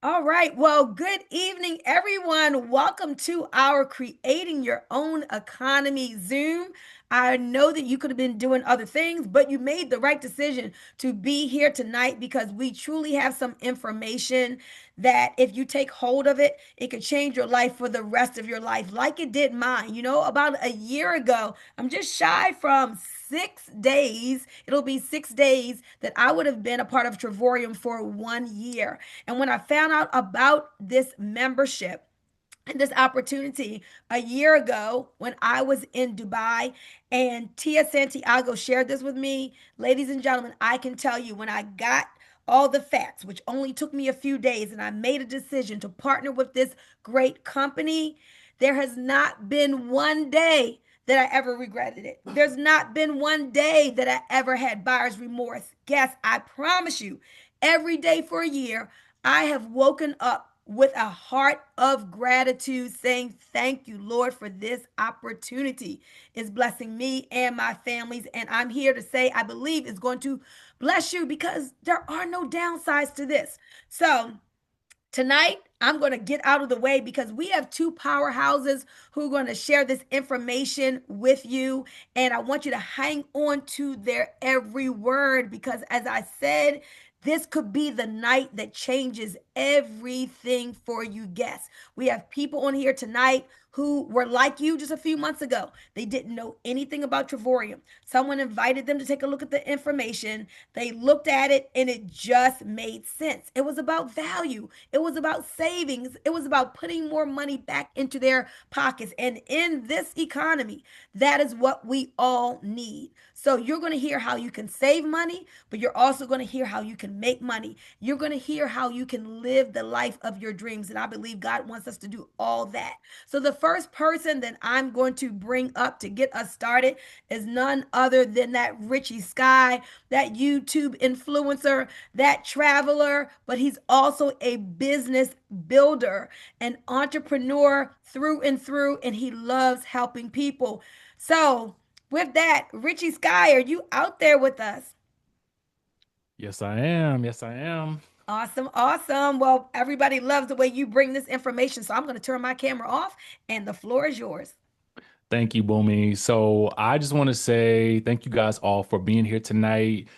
All right. Well, good evening, everyone. Welcome to our Creating Your Own Economy Zoom. I know that you could have been doing other things, but you made the right decision to be here tonight because we truly have some information that if you take hold of it, it could change your life for the rest of your life, like it did mine. About a year ago, I'm just shy from 6 days. It'll be 6 days that I would have been a part of Travorium for 1 year. And when I found out about this membership and this opportunity a year ago when I was in Dubai, and Tia Santiago shared this with me, ladies and gentlemen, I can tell you when I got all the facts, which only took me a few days, and I made a decision to partner with this great company, there has not been one day that I ever regretted it. There's not been one day that I ever had buyer's remorse. Guess I promise you, every day for a year, I have woken up with a heart of gratitude saying, thank you, Lord, for this opportunity. It's blessing me and my families. And I'm here to say, I believe it's going to bless you because there are no downsides to this. So, tonight, I'm going to get out of the way because we have two powerhouses who are going to share this information with you. And I want you to hang on to their every word because, as I said, this could be the night that changes everything for you guests. We have people on here tonight who were like you just a few months ago. They didn't know anything about Travorium. Someone invited them to take a look at the information. They looked at it and it just made sense. It was about value. It was about savings. It was about putting more money back into their pockets. And in this economy, that is what we all need. So you're going to hear how you can save money, but you're also going to hear how you can make money. You're going to hear how you can live the life of your dreams. And I believe God wants us to do all that. So the first person that I'm going to bring up to get us started is none other than that Richie Sky, that YouTube influencer, that traveler, but he's also a business builder, an entrepreneur through and through, and he loves helping people. So, with that, Richie Sky, are you out there with us? Yes, I am. Yes, I am. Awesome, awesome. Well, everybody loves the way you bring this information, so I'm going to turn my camera off and the floor is yours. Thank you, Boomy. So I just want to say thank you guys all for being here tonight.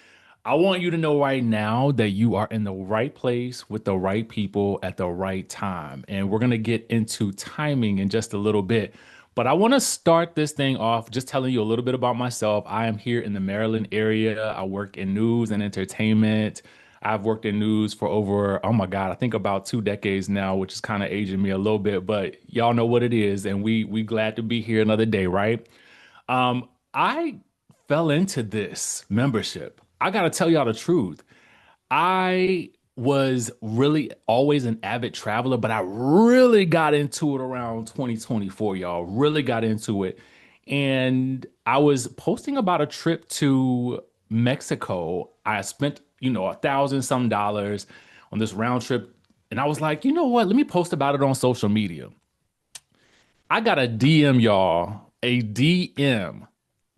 I want you to know right now that you are in the right place with the right people at the right time. And we're going to get into timing in just a little bit. But I want to start this thing off just telling you a little bit about myself. I am here in the Maryland area. I work in news and entertainment. I've worked in news for over, oh my God, I think about 2 decades now, which is kind of aging me a little bit, but y'all know what it is. And we glad to be here another day, right? I fell into this membership. I gotta tell y'all the truth. I was really always an avid traveler, but I really got into it around 2024, y'all. Really got into it. And I was posting about a trip to Mexico. I spent, $1,000 some on this round trip. And I was like, you know what? Let me post about it on social media. I got a DM, y'all, a DM.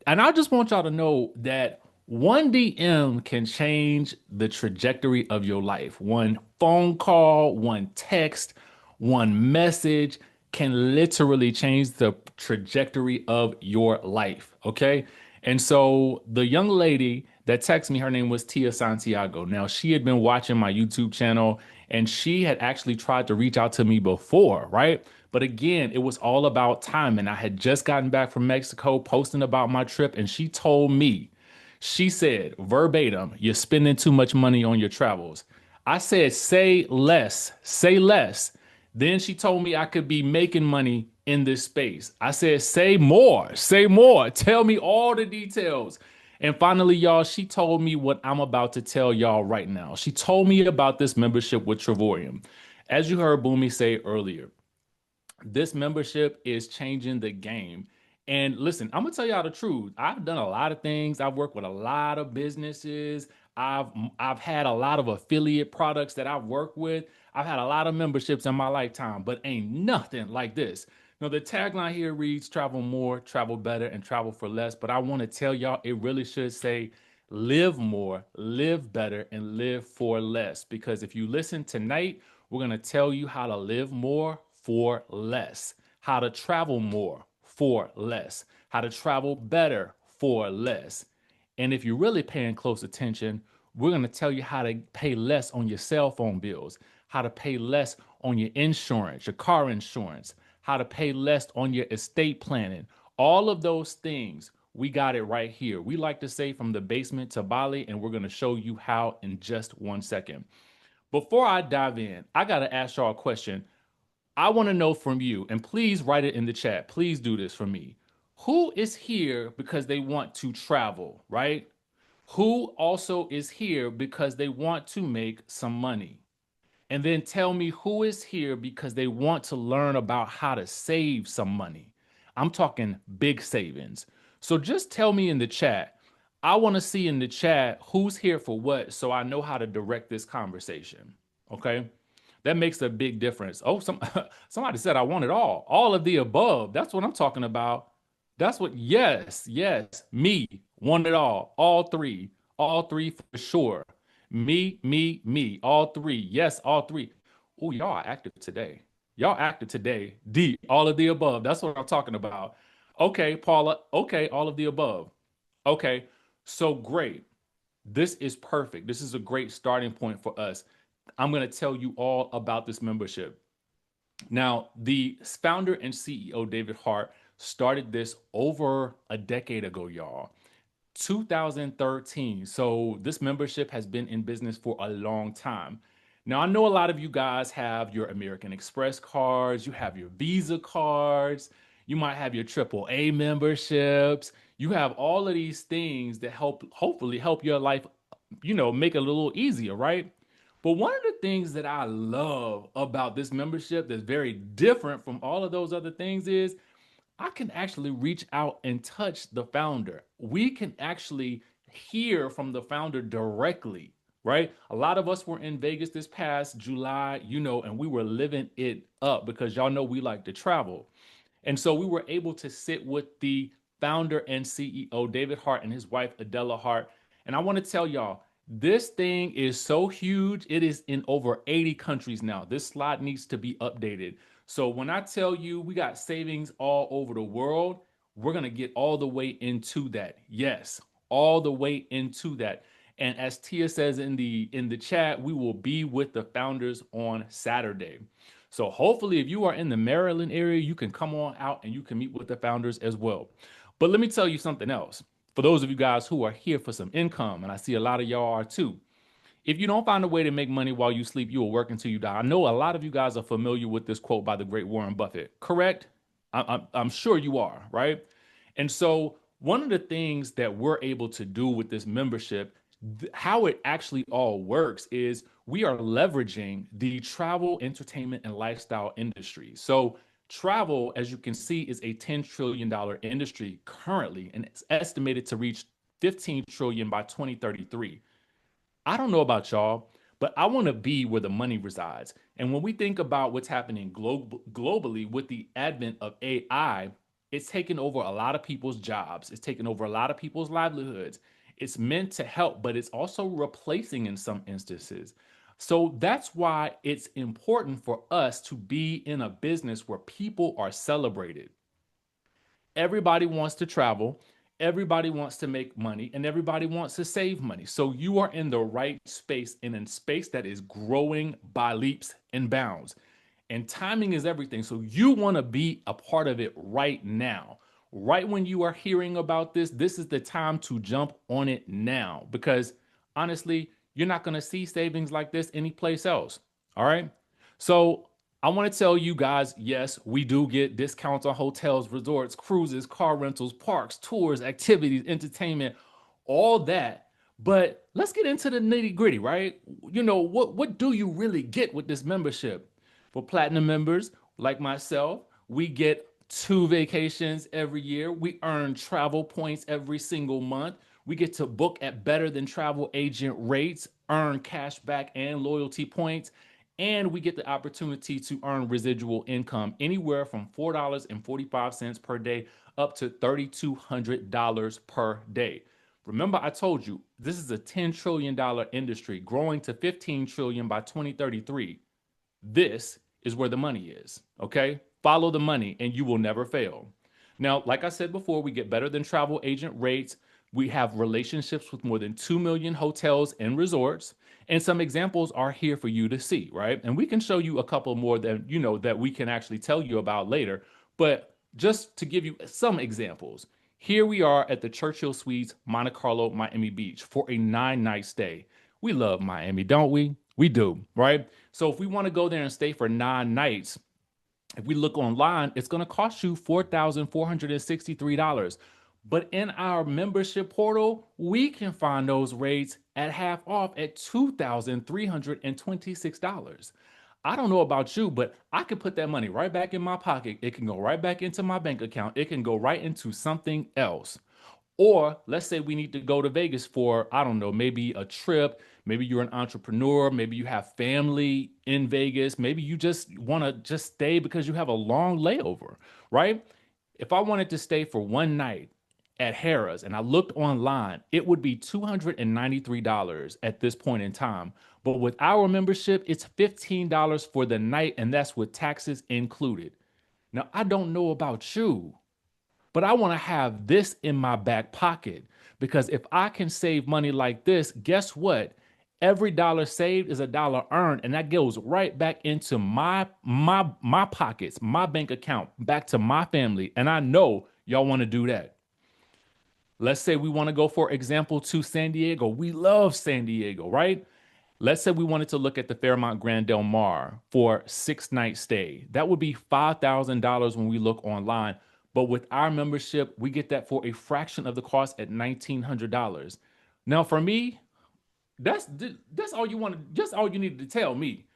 And I just want y'all to know that one DM can change the trajectory of your life. One phone call, one text, one message can literally change the trajectory of your life. Okay. And so the young lady that texted me, her name was Tia Santiago. Now, she had been watching my YouTube channel and she had actually tried to reach out to me before, right? But again, it was all about time. And I had just gotten back from Mexico posting about my trip. And she told me, she said verbatim, you're spending too much money on your travels. I said, say less, say less. Then she told me I could be making money in this space. I said, say more, tell me all the details. And finally, y'all, she told me what I'm about to tell y'all right now. She told me about this membership with Travorium. As you heard Boomy say earlier, this membership is changing the game. And listen, I'm gonna tell y'all the truth. I've done a lot of things. I've worked with a lot of businesses. I've had a lot of affiliate products that I've worked with. I've had a lot of memberships in my lifetime, but ain't nothing like this. Now the tagline here reads travel more, travel better, and travel for less. But I want to tell y'all it really should say live more, live better, and live for less. Because if you listen tonight, We're going to tell you how to live more for less, how to travel more for less, how to travel better for less. And if you're really paying close attention, we're going to tell you how to pay less on your cell phone bills, how to pay less on your insurance, your car insurance, how to pay less on your estate planning. All of those things, we got it right here. We like to say from the basement to Bali, and we're going to show you how in just 1 second. Before I dive in, I got to ask y'all a question. I want to know from you, and please write it in the chat. Please do this for me. Who is here because they want to travel, right? Who also is here because they want to make some money? And then tell me who is here because they want to learn about how to save some money. I'm talking big savings. So just tell me in the chat. I want to see in the chat who's here for what so I know how to direct this conversation. Okay? That makes a big difference. Oh, somebody said I want it all. All of the above. That's what I'm talking about. That's what, yes, yes, me, want it all three for sure. Me, all three. Yes, all three. Oh, y'all are active today. Y'all active today. D, all of the above. That's what I'm talking about. Okay, Paula. Okay, all of the above. Okay, so great. This is perfect. This is a great starting point for us. I'm going to tell you all about this membership. Now, the founder and CEO, David Hart, started this over a decade ago, y'all. 2013. So this membership has been in business for a long time. Now, I know a lot of you guys have your American Express cards, you have your Visa cards, you might have your AAA memberships. You have all of these things that hopefully help your life, make it a little easier, right? But one of the things that I love about this membership that's very different from all of those other things is I can actually reach out and touch the founder. We can actually hear from the founder directly, right? A lot of us were in Vegas this past July, and we were living it up because y'all know we like to travel. And so we were able to sit with the founder and CEO, David Hart, and his wife, Adela Hart. And I want to tell y'all, this thing is so huge. It is in over 80 countries now. This slide needs to be updated. So when I tell you we got savings all over the world, we're going to get all the way into that. Yes, all the way into that. And as Tia says in the chat, we will be with the founders on Saturday. So hopefully, if you are in the Maryland area, you can come on out and you can meet with the founders as well. But let me tell you something else. For those of you guys who are here for some income, and I see a lot of y'all are too, if you don't find a way to make money while you sleep, you will work until you die. I know a lot of you guys are familiar with this quote by the great Warren Buffett, correct? I'm sure you are, right? And so, one of the things that we're able to do with this membership, how it actually all works is we are leveraging the travel, entertainment, and lifestyle industry. So, travel, as you can see, is a $10 trillion industry currently, and it's estimated to reach 15 trillion by 2033. I don't know about y'all, but I want to be where the money resides. And when we think about what's happening globally with the advent of AI, it's taken over a lot of people's jobs. It's taken over a lot of people's livelihoods. It's meant to help, but it's also replacing in some instances. So that's why it's important for us to be in a business where people are celebrated. Everybody wants to travel, everybody wants to make money, and everybody wants to save money. So you are in the right space and in space that is growing by leaps and bounds. And timing is everything. So you want to be a part of it right now. Right when you are hearing about this, this is the time to jump on it now because honestly, you're not going to see savings like this anyplace else. All right. So I want to tell you guys, yes, we do get discounts on hotels, resorts, cruises, car rentals, parks, tours, activities, entertainment, all that. But let's get into the nitty gritty, right? What do you really get with this membership? For platinum members like myself, we get 2 vacations every year. We earn travel points every single month. We get to book at better than travel agent rates, earn cash back and loyalty points, and we get the opportunity to earn residual income anywhere from $4.45 per day up to $3,200 per day. Remember, I told you this is a $10 trillion industry growing to 15 trillion by 2033. This is where the money is. Okay. Follow the money and you will never fail. Now, like I said before, we get better than travel agent rates. We have relationships with more than 2 million hotels and resorts. And some examples are here for you to see, right? And we can show you a couple more that, that we can actually tell you about later. But just to give you some examples, here we are at the Churchill Suites, Monte Carlo, Miami Beach for a 9 night stay. We love Miami, don't we? We do, right? So if we want to go there and stay for 9 nights, if we look online, it's going to cost you $4,463. But in our membership portal, we can find those rates at half off at $2,326. I don't know about you, but I could put that money right back in my pocket. It can go right back into my bank account. It can go right into something else. Or let's say we need to go to Vegas for, I don't know, maybe a trip. Maybe you're an entrepreneur. Maybe you have family in Vegas. Maybe you just want to just stay because you have a long layover, right? If I wanted to stay for 1 night at Harrah's and I looked online, it would be $293 at this point in time. But with our membership, it's $15 for the night, and that's with taxes included. Now, I don't know about you, but I want to have this in my back pocket because if I can save money like this, guess what? Every dollar saved is a dollar earned, and that goes right back into my pockets, my bank account, back to my family. And I know y'all want to do that. Let's say we want to go, for example, to San Diego. We love San Diego, right? Let's say we wanted to look at the Fairmont Grand Del Mar for 6 night stay. That would be $5,000 when we look online. But with our membership, we get that for a fraction of the cost at $1,900. Now, for me, that's all you want. Just all you needed to tell me.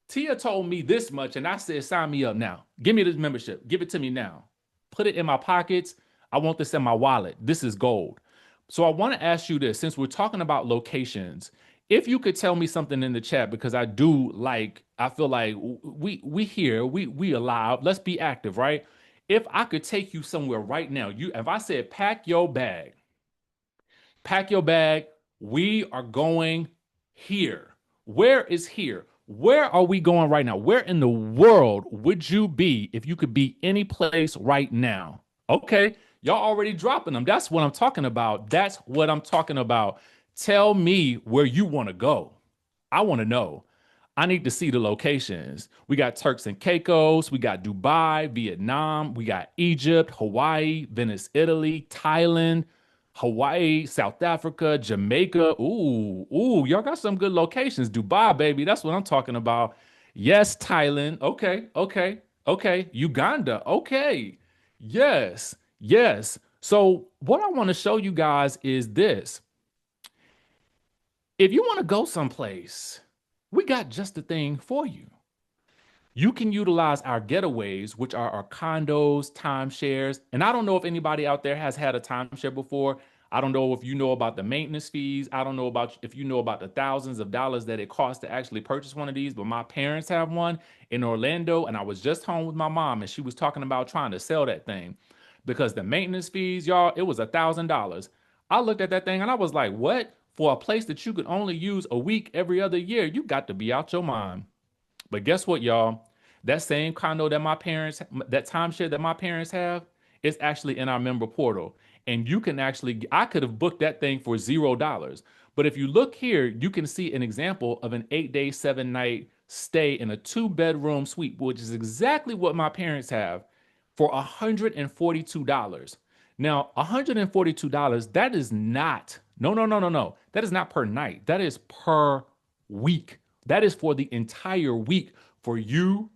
Tia told me this much, and I said, sign me up now. Give me this membership. Give it to me now. Put it in my pockets. I want this in my wallet. This is gold. So I want to ask you this, since we're talking about locations, if you could tell me something in the chat, because I feel like we here, we alive. Let's be active, right? If I could take you somewhere right now, if I said pack your bag, we are going here. Where is here? Where are we going right now? Where in the world would you be if you could be any place right now? Okay, y'all already dropping them. That's what I'm talking about. That's what I'm talking about. Tell me where you want to go. I want to know. I need to see the locations. We got Turks and Caicos, we got Dubai, Vietnam, we got Egypt, Hawaii, Venice, Italy, Thailand, Hawaii, South Africa, Jamaica. Ooh, y'all got some good locations. Dubai, baby, that's what I'm talking about. Yes, Thailand. Okay. Uganda. Okay. Yes. So, what I want to show you guys is this. If you want to go someplace, we got just the thing for you. You can utilize our getaways, which are our condos, timeshares. And I don't know if anybody out there has had a timeshare before. I don't know if you know about the maintenance fees. I don't know about if you know about the thousands of dollars that it costs to actually purchase one of these, but my parents have one in Orlando, and I was just home with my mom, and she was talking about trying to sell that thing because the maintenance fees, y'all, it was $1,000. I looked at that thing and I was like, what? For a place that you could only use a week every other year, you got to be out your mind. But guess what, y'all? That same condo that that timeshare that my parents have, is actually in our member portal. And you can actually, I could have booked that thing for $0. But if you look here, you can see an example of an 8 day, 7 night stay in a 2 bedroom suite, which is exactly what my parents have for $142. Now, $142, that is not, no. That is not per night. That is per week. That is for the entire week for you,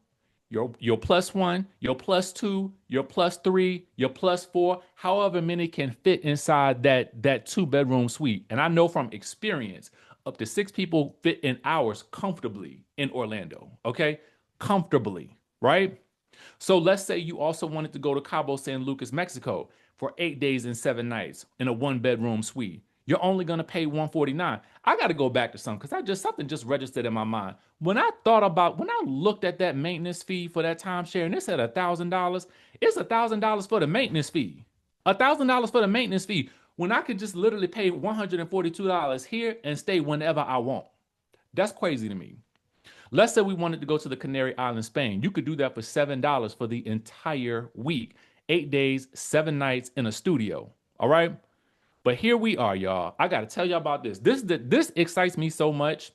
your plus one, your plus two, your plus three, your plus four, however many can fit inside that 2 bedroom suite. And I know from experience, up to 6 people fit in ours comfortably in Orlando. Okay, comfortably, right? So let's say you also wanted to go to Cabo San Lucas, Mexico for 8 days and 7 nights in a 1 bedroom suite. You're only gonna pay 149. I gotta go back to something because I just something just registered in my mind. When I looked at that maintenance fee for that timeshare and it said $1,000, it's $1,000 for the maintenance fee. $1,000 for the maintenance fee when I could just literally pay $142 here and stay whenever I want. That's crazy to me. Let's say we wanted to go to the Canary Islands, Spain. You could do that for $7 for the entire week, 8 days, 7 nights in a studio. All right. But here we are, y'all. I got to tell y'all about this. This excites me so much.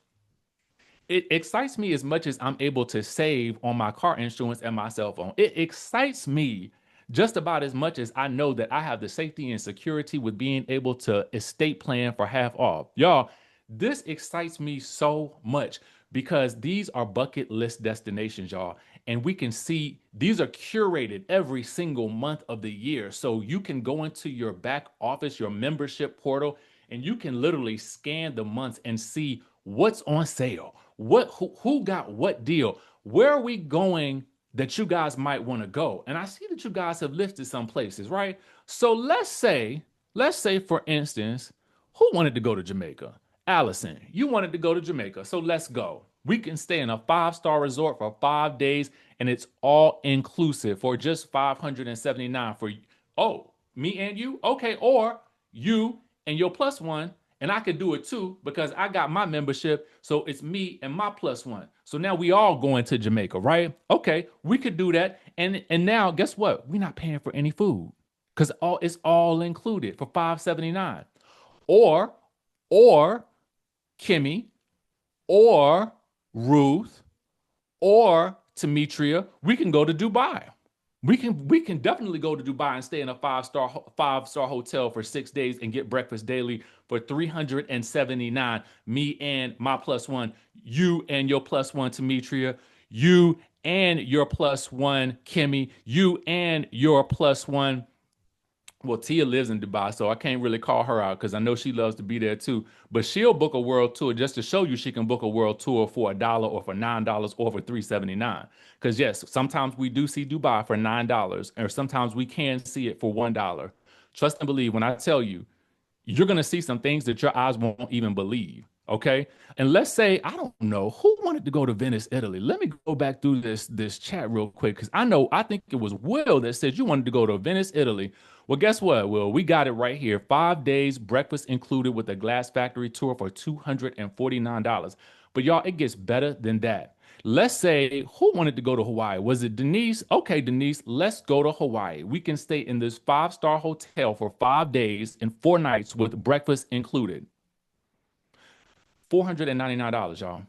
It excites me as much as I'm able to save on my car insurance and my cell phone. It excites me just about as much as I know that I have the safety and security with being able to estate plan for half off. Y'all, this excites me so much because these are bucket list destinations, y'all. And we can see these are curated every single month of the year. So you can go into your back office, your membership portal, and you can literally scan the months and see what's on sale, who got what deal, where are we going that you guys might want to go. And I see that you guys have listed some places, right? So let's say for instance, who wanted to go to Jamaica? Allison, you wanted to go to Jamaica, so let's go. We can stay in a five-star resort for 5 days, and it's all inclusive for just 579 for me and you. Okay, or you and your plus one, and I could do it too because I got my membership. So it's me and my plus one. So now we all going to Jamaica, right? Okay, we could do that. And now guess what? We're not paying for any food because all it's all included for 579. Or or Kimmy or Ruth or Demetria, we can go to Dubai. We can definitely go to Dubai and stay in a five star hotel for 6 days and get breakfast daily for 379. Me and my plus one, you and your plus one, Demetria, you and your plus one, Kimmy, you and your plus one. Well, Tia lives in Dubai, so I can't really call her out because I know she loves to be there too. But she'll book a world tour just to show you she can book a world tour for $1 or for $9 or for 379. Because yes, sometimes we do see Dubai for $9, or sometimes we can see it for $1. Trust and believe when I tell you, you're going to see some things that your eyes won't even believe. Okay. And let's say, I don't know who wanted to go to Venice, Italy. Let me go back through this chat real quick because I think it was Will that said you wanted to go to Venice, Italy. Well, guess what, Will? We got it right here. 5 days, breakfast included with a glass factory tour for $249. But y'all, it gets better than that. Let's say who wanted to go to Hawaii? Was it Denise? Okay, Denise, let's go to Hawaii. We can stay in this five-star hotel for 5 days and 4 nights with breakfast included. $499, y'all,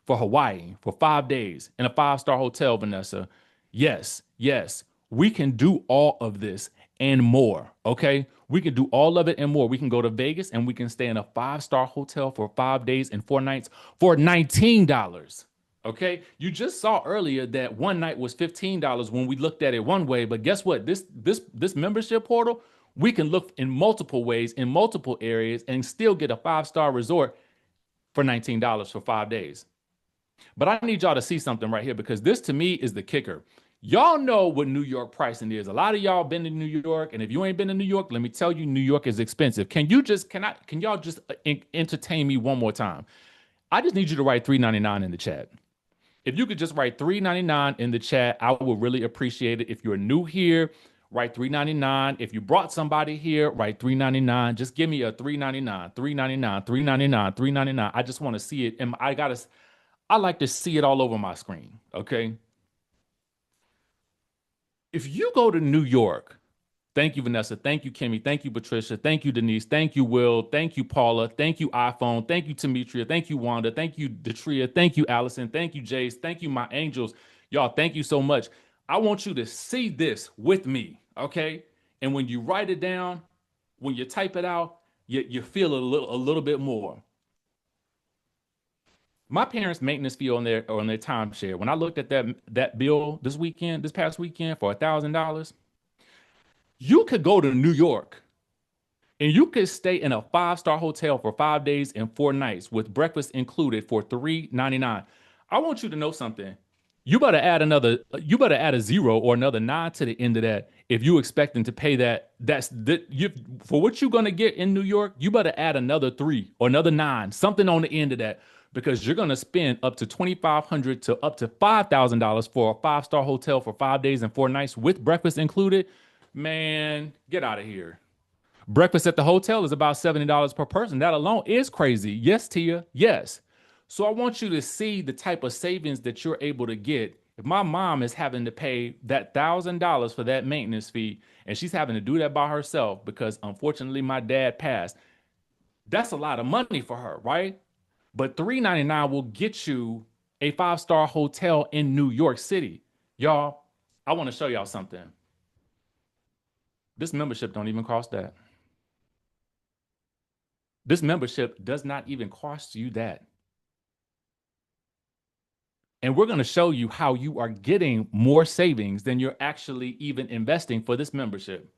for Hawaii for 5 days in a five-star hotel, Vanessa. Yes, yes, we can do all of this and more. Okay. We can do all of it and more. We can go to Vegas and we can stay in a five-star hotel for 5 days and 4 nights for $19. Okay. You just saw earlier that one night was $15 when we looked at it one way. But guess what? This membership portal, we can look in multiple ways in multiple areas and still get a five-star resort for $19 for 5 days. But I need y'all to see something right here because this to me is the kicker. Y'all know what New York pricing is. A lot of y'all been to New York, and if you ain't been to New York, let me tell you, New York is expensive. Can y'all just entertain me one more time? I just need you to write 399 in the chat. If you could just write 399 in the chat, I would really appreciate it. If you're new here, write 399. If you brought somebody here, write 399. Just give me a 399, 399, 399, 399. I just want to see it. And I like to see it all over my screen. Okay. If you go to New York, thank you, Vanessa. Thank you, Kimmy. Thank you, Patricia. Thank you, Denise. Thank you, Will. Thank you, Paula. Thank you, iPhone. Thank you, Demetria. Thank you, Wanda. Thank you, Detria. Thank you, Allison. Thank you, Jace. Thank you, my angels. Y'all, thank you so much. I want you to see this with me, okay? And when you write it down, when you type it out, you feel a little bit more. My parents' maintenance fee on their timeshare. When I looked at that bill this past weekend for $1,000, you could go to New York and you could stay in a five-star hotel for 5 days and 4 nights with breakfast included for $399. I want you to know something. You better add a zero or another nine to the end of that if you expecting to pay that. For what you're gonna get in New York, you better add another three or another nine, something on the end of that, because you're gonna spend up to $2,500 to up to $5,000 for a five-star hotel for 5 days and 4 nights with breakfast included. Man, get out of here. Breakfast at the hotel is about $70 per person. That alone is crazy. Yes, Tia. Yes. So I want you to see the type of savings that you're able to get. If my mom is having to pay that $1,000 for that maintenance fee and she's having to do that by herself because unfortunately my dad passed, that's a lot of money for her, right? But $399 will get you a five-star hotel in New York City. Y'all, I want to show y'all something. This membership don't even cost that. This membership does not even cost you that. And we're going to show you how you are getting more savings than you're actually even investing for this membership.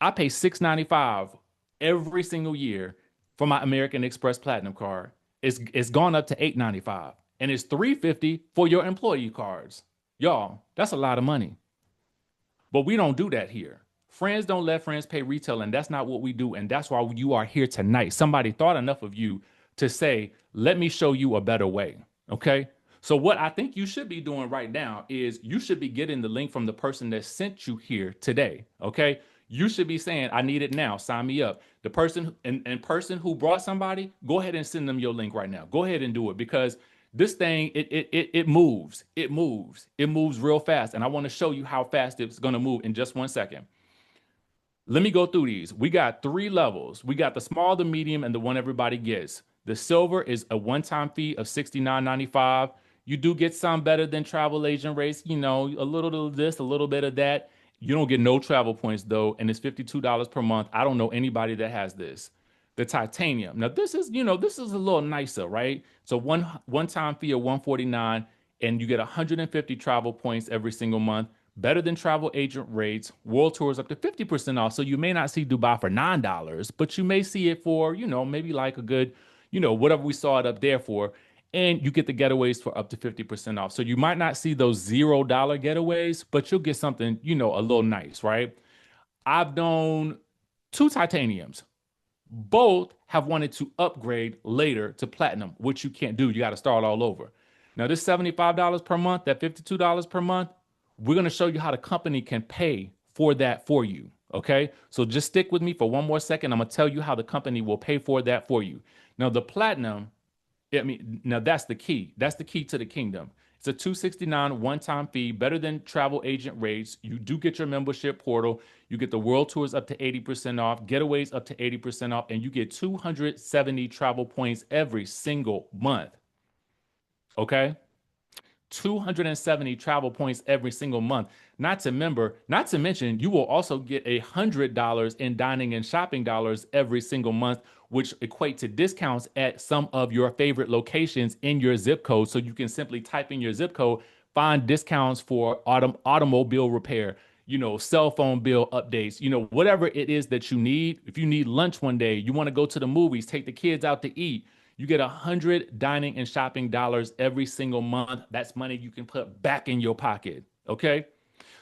I pay $695 every single year for my American Express Platinum card. It's gone up to $895 and it's $350 for your employee cards. Y'all, that's a lot of money. But we don't do that here. Friends don't let friends pay retail, and that's not what we do. And that's why you are here tonight. Somebody thought enough of you to say, let me show you a better way. Okay. So, what I think you should be doing right now is you should be getting the link from the person that sent you here today. Okay. You should be saying, I need it now. Sign me up. The person and person who brought somebody, go ahead and send them your link right now. Go ahead and do it because this thing it moves, it moves real fast, and I want to show you how fast it's going to move in just 1 second. Let me go through these. We got three levels. We got the small, the medium, and the one everybody gets. The silver is a one-time fee of $69.95. You do get some better than travel agent rates, a little of this, a little bit of that. You don't get no travel points though, and it's $52 per month. I don't know anybody that has this. The titanium. Now this is a little nicer, right? So one-time fee of 149, and you get 150 travel points every single month. Better than travel agent rates. World tours up to 50% off. So you may not see Dubai for $9, but you may see it for, maybe like a good, whatever we saw it up there for. And you get the getaways for up to 50% off. So you might not see those $0 getaways, but you'll get something, a little nice, right? I've known two titaniums. Both have wanted to upgrade later to platinum, which you can't do. You got to start all over. Now, this $75 per month, that $52 per month, we're going to show you how the company can pay for that for you. Okay. So just stick with me for one more second. I'm going to tell you how the company will pay for that for you. Now, the platinum, now that's the key. That's the key to the kingdom. It's a $269 one-time fee, better than travel agent rates. You do get your membership portal. You get the world tours up to 80% off, getaways up to 80% off, and you get 270 travel points every single month. Okay? 270 travel points every single month. Not to mention, you will also get $100 in dining and shopping dollars every single month, which equate to discounts at some of your favorite locations in your zip code. So you can simply type in your zip code, find discounts for automobile repair, cell phone bill updates, whatever it is that you need. If you need lunch one day, you want to go to the movies, take the kids out to eat, you get 100 dining and shopping dollars every single month. That's money you can put back in your pocket. Okay.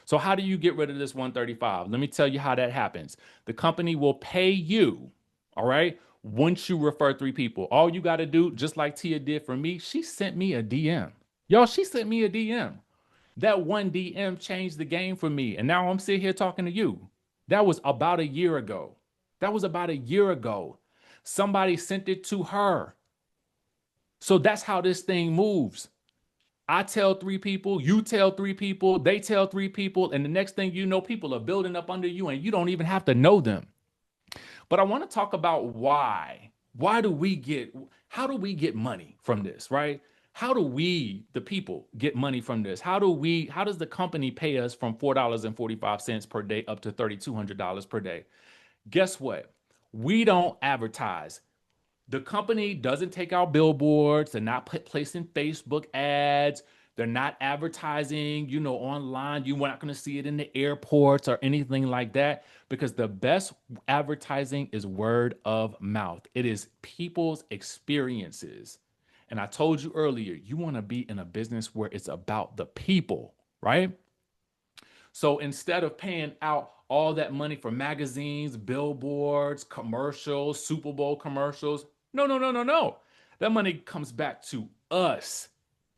So how do you get rid of this 135? Let me tell you how that happens. The company will pay you, all right, once you refer three people. All you got to do, just like Tia did for me, she sent me a DM. Y'all, she sent me a DM. That one DM changed the game for me. And now I'm sitting here talking to you. That was about a year ago. That was about a year ago. Somebody sent it to her. So that's how this thing moves. I tell three people, you tell three people, they tell three people, and the next thing you know, people are building up under you and you don't even have to know them. But I want to talk about why. How do we get money from this, right? How do we, the people, get money from this? How does the company pay us from $4.45 per day up to $3,200 per day? Guess what? We don't advertise. The company doesn't take out billboards. They're not placing Facebook ads. They're not advertising, online. You're not going to see it in the airports or anything like that because the best advertising is word of mouth. It is people's experiences. And I told you earlier, you want to be in a business where it's about the people, right? So instead of paying out all that money for magazines, billboards, commercials, Super Bowl commercials, no, no, no, no, no. That money comes back to us.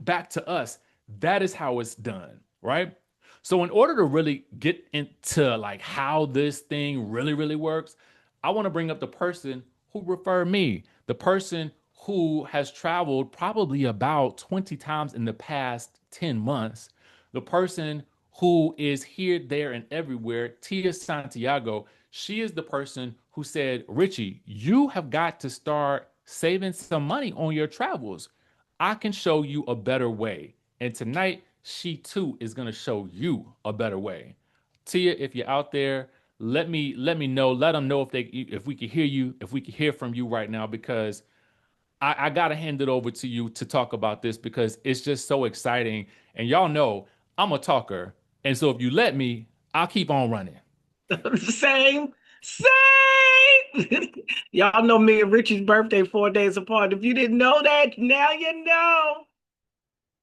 Back to us. That is how it's done, right? So in order to really get into like how this thing really, really works, I want to bring up the person who referred me, the person who has traveled probably about 20 times in the past 10 months, the person who is here, there, and everywhere, Tia Santiago, she is the person who said, Richie, you have got to start saving some money on your travels. I can show you a better way. And tonight, she too is going to show you a better way. Tia, if you're out there, let me know. Let them know if we can hear you, if we can hear from you right now, because I gotta hand it over to you to talk about this because it's just so exciting. And y'all know I'm a talker. And so if you let me, I'll keep on running. Same, same. Y'all know me and Richie's birthday 4 days apart. If you didn't know that, now you know.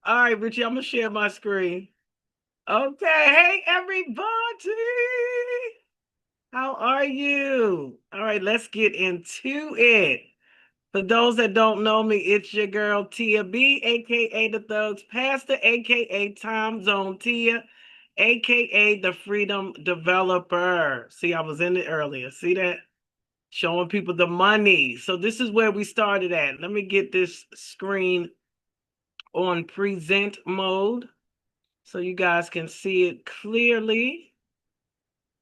All right, Richie, I'm gonna share my screen. Okay, hey everybody. How are you? All right, let's get into it. For those that don't know me, it's your girl Tia B, aka the Thugs Pastor, aka Time Zone Tia, aka the Freedom Developer. See, I was in it earlier. See that? Showing people the money. So this is where we started at. Let me get this screen on present mode so you guys can see it clearly.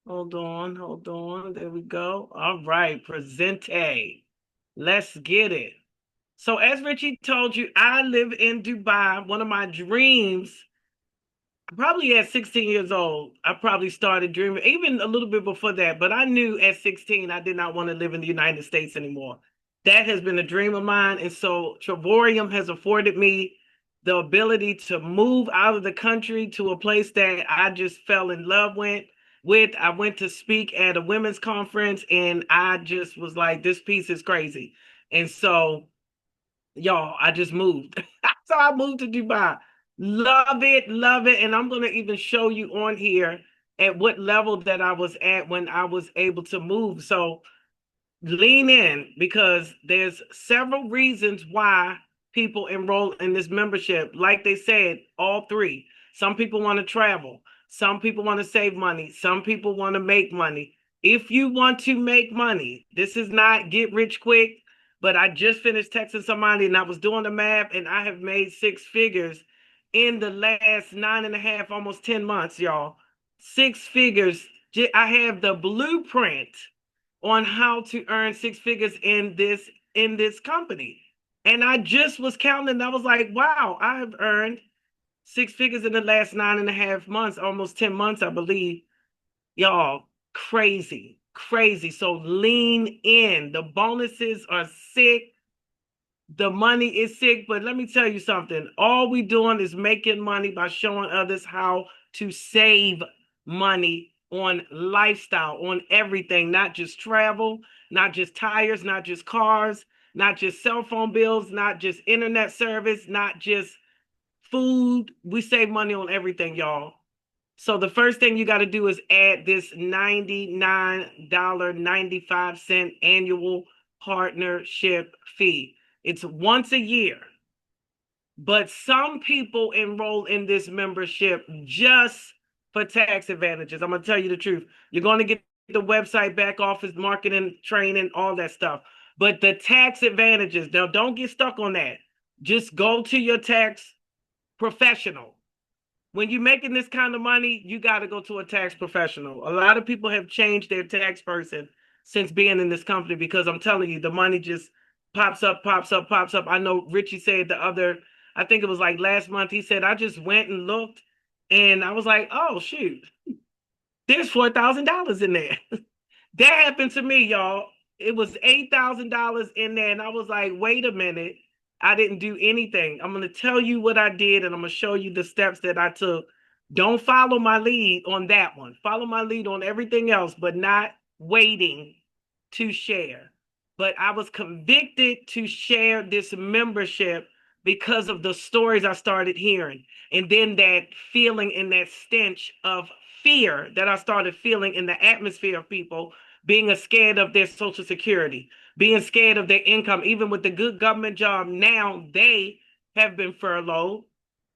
Hold on, hold on. There we go. All right, presente. Let's get it. So, as Richie told you, I live in Dubai. One of my dreams, probably at 16 years old, I probably started dreaming, even a little bit before that. But I knew at 16, I did not want to live in the United States anymore. That has been a dream of mine. And so, Travorium has afforded me the ability to move out of the country to a place that I just fell in love with. I went to speak at a women's conference and I just was like, this piece is crazy. And so, y'all, I just moved. So I moved to Dubai. Love it, love it. And I'm going to even show you on here at what level that I was at when I was able to move. So lean in because there's several reasons why people enroll in this membership. Like they said, all three. Some people want to travel. Some people want to save money. Some people want to make money. If you want to make money, this is not get rich quick, but I just finished texting somebody and I was doing the math and I have made six figures in the last 9.5, almost 10 months, y'all. Six figures. I have the blueprint on how to earn six figures in this company. And I just was counting and I was like, wow, I have earned six figures in the last 9.5 months, almost 10 months, I believe. Y'all, crazy, crazy. So lean in. The bonuses are sick. The money is sick, but let me tell you something. All we doing is making money by showing others how to save money on lifestyle, on everything, not just travel, not just tires, not just cars, not just cell phone bills, not just internet service, not just food. We save money on everything, y'all. So the first thing you got to do is add this $99.95 annual partnership fee. It's once a year. But some people enroll in this membership just for tax advantages. I'm going to tell you the truth. You're going to get the website, back office, marketing, training, all that stuff. But the tax advantages, now don't get stuck on that. Just go to your tax professional. When you're making this kind of money, you got to go to a tax professional. A lot of people have changed their tax person since being in this company because I'm telling you, the money just pops up, pops up, pops up. I know Richie said I think it was like last month, he said, I just went and looked and I was like, oh, shoot, there's $4,000 in there. That happened to me, y'all. It was $8,000 in there. And I was like, wait a minute. I didn't do anything. I'm going to tell you what I did and I'm going to show you the steps that I took. Don't follow my lead on that one. Follow my lead on everything else, but not waiting to share. But I was convicted to share this membership because of the stories I started hearing. And then that feeling and that stench of fear that I started feeling in the atmosphere of people being scared of their social security, being scared of their income, even with the good government job. Now they have been furloughed.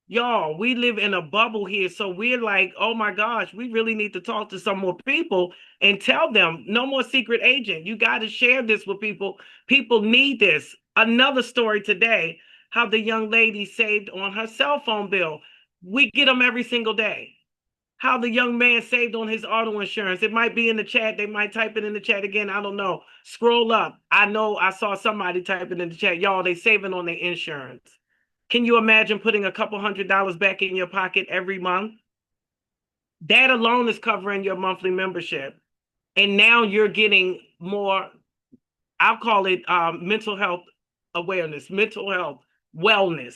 Y'all, we live in a bubble here. So we're like, oh my gosh, we really need to talk to some more people and tell them no more secret agent. You got to share this with people. People need this. Another story today, how the young lady saved on her cell phone bill. We get them every single day. How the young man saved on his auto insurance. It might be in the chat. They might type it in the chat again. I don't know. Scroll up. I know I saw somebody type it in the chat. Y'all, they saving on their insurance. Can you imagine putting a couple $100s back in your pocket every month? That alone is covering your monthly membership. And now you're getting more, I'll call it mental health awareness, mental health, wellness.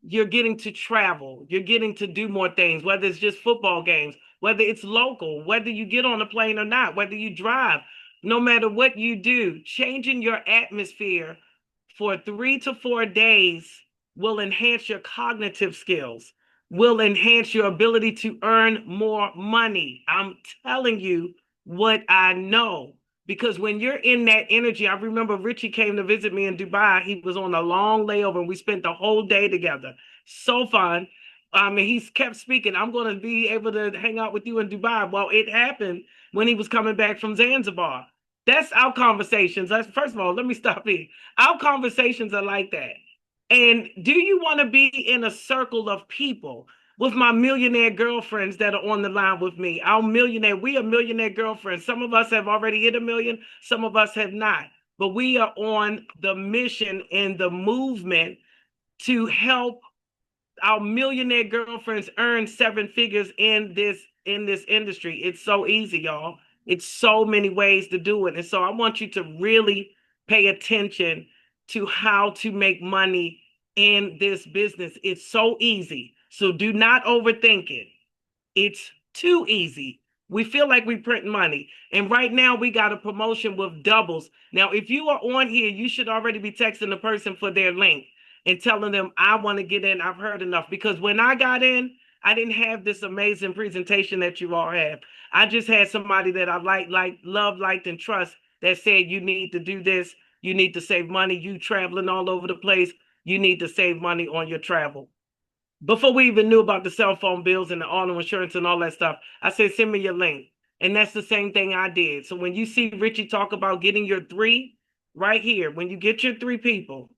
You're getting to travel. You're getting to do more things, whether it's just football games, whether it's local, whether you get on a plane or not, whether you drive, no matter what you do, changing your atmosphere for 3 to 4 days will enhance your cognitive skills, will enhance your ability to earn more money. I'm telling you what I know. Because when you're in that energy, I remember Richie came to visit me in Dubai. He was on a long layover and we spent the whole day together. So fun. And he's kept speaking. I'm going to be able to hang out with you in Dubai. Well, it happened when he was coming back from Zanzibar. That's our conversations. First of all, let me stop here. Our conversations are like that. And do you want to be in a circle of people with my millionaire girlfriends that are on the line with me? We are millionaire girlfriends. Some of us have already hit a million, some of us have not. But we are on the mission and the movement to help our millionaire girlfriends earn 7 figures in this industry. It's so easy, y'all. It's so many ways to do it. And so I want you to really pay attention to how to make money in this business. It's so easy. So do not overthink it. It's too easy. We feel like we print money. And right now we got a promotion with doubles. Now, if you are on here, you should already be texting the person for their link and telling them, I want to get in. I've heard enough. Because when I got in, I didn't have this amazing presentation that you all have. I just had somebody that I love, liked, and trust that said, you need to do this. You need to save money. You traveling all over the place. You need to save money on your travel. Before we even knew about the cell phone bills and the auto insurance and all that stuff, I said, send me your link. And that's the same thing I did. So when you see Richie talk about getting your 3 right here, when you get your 3 people,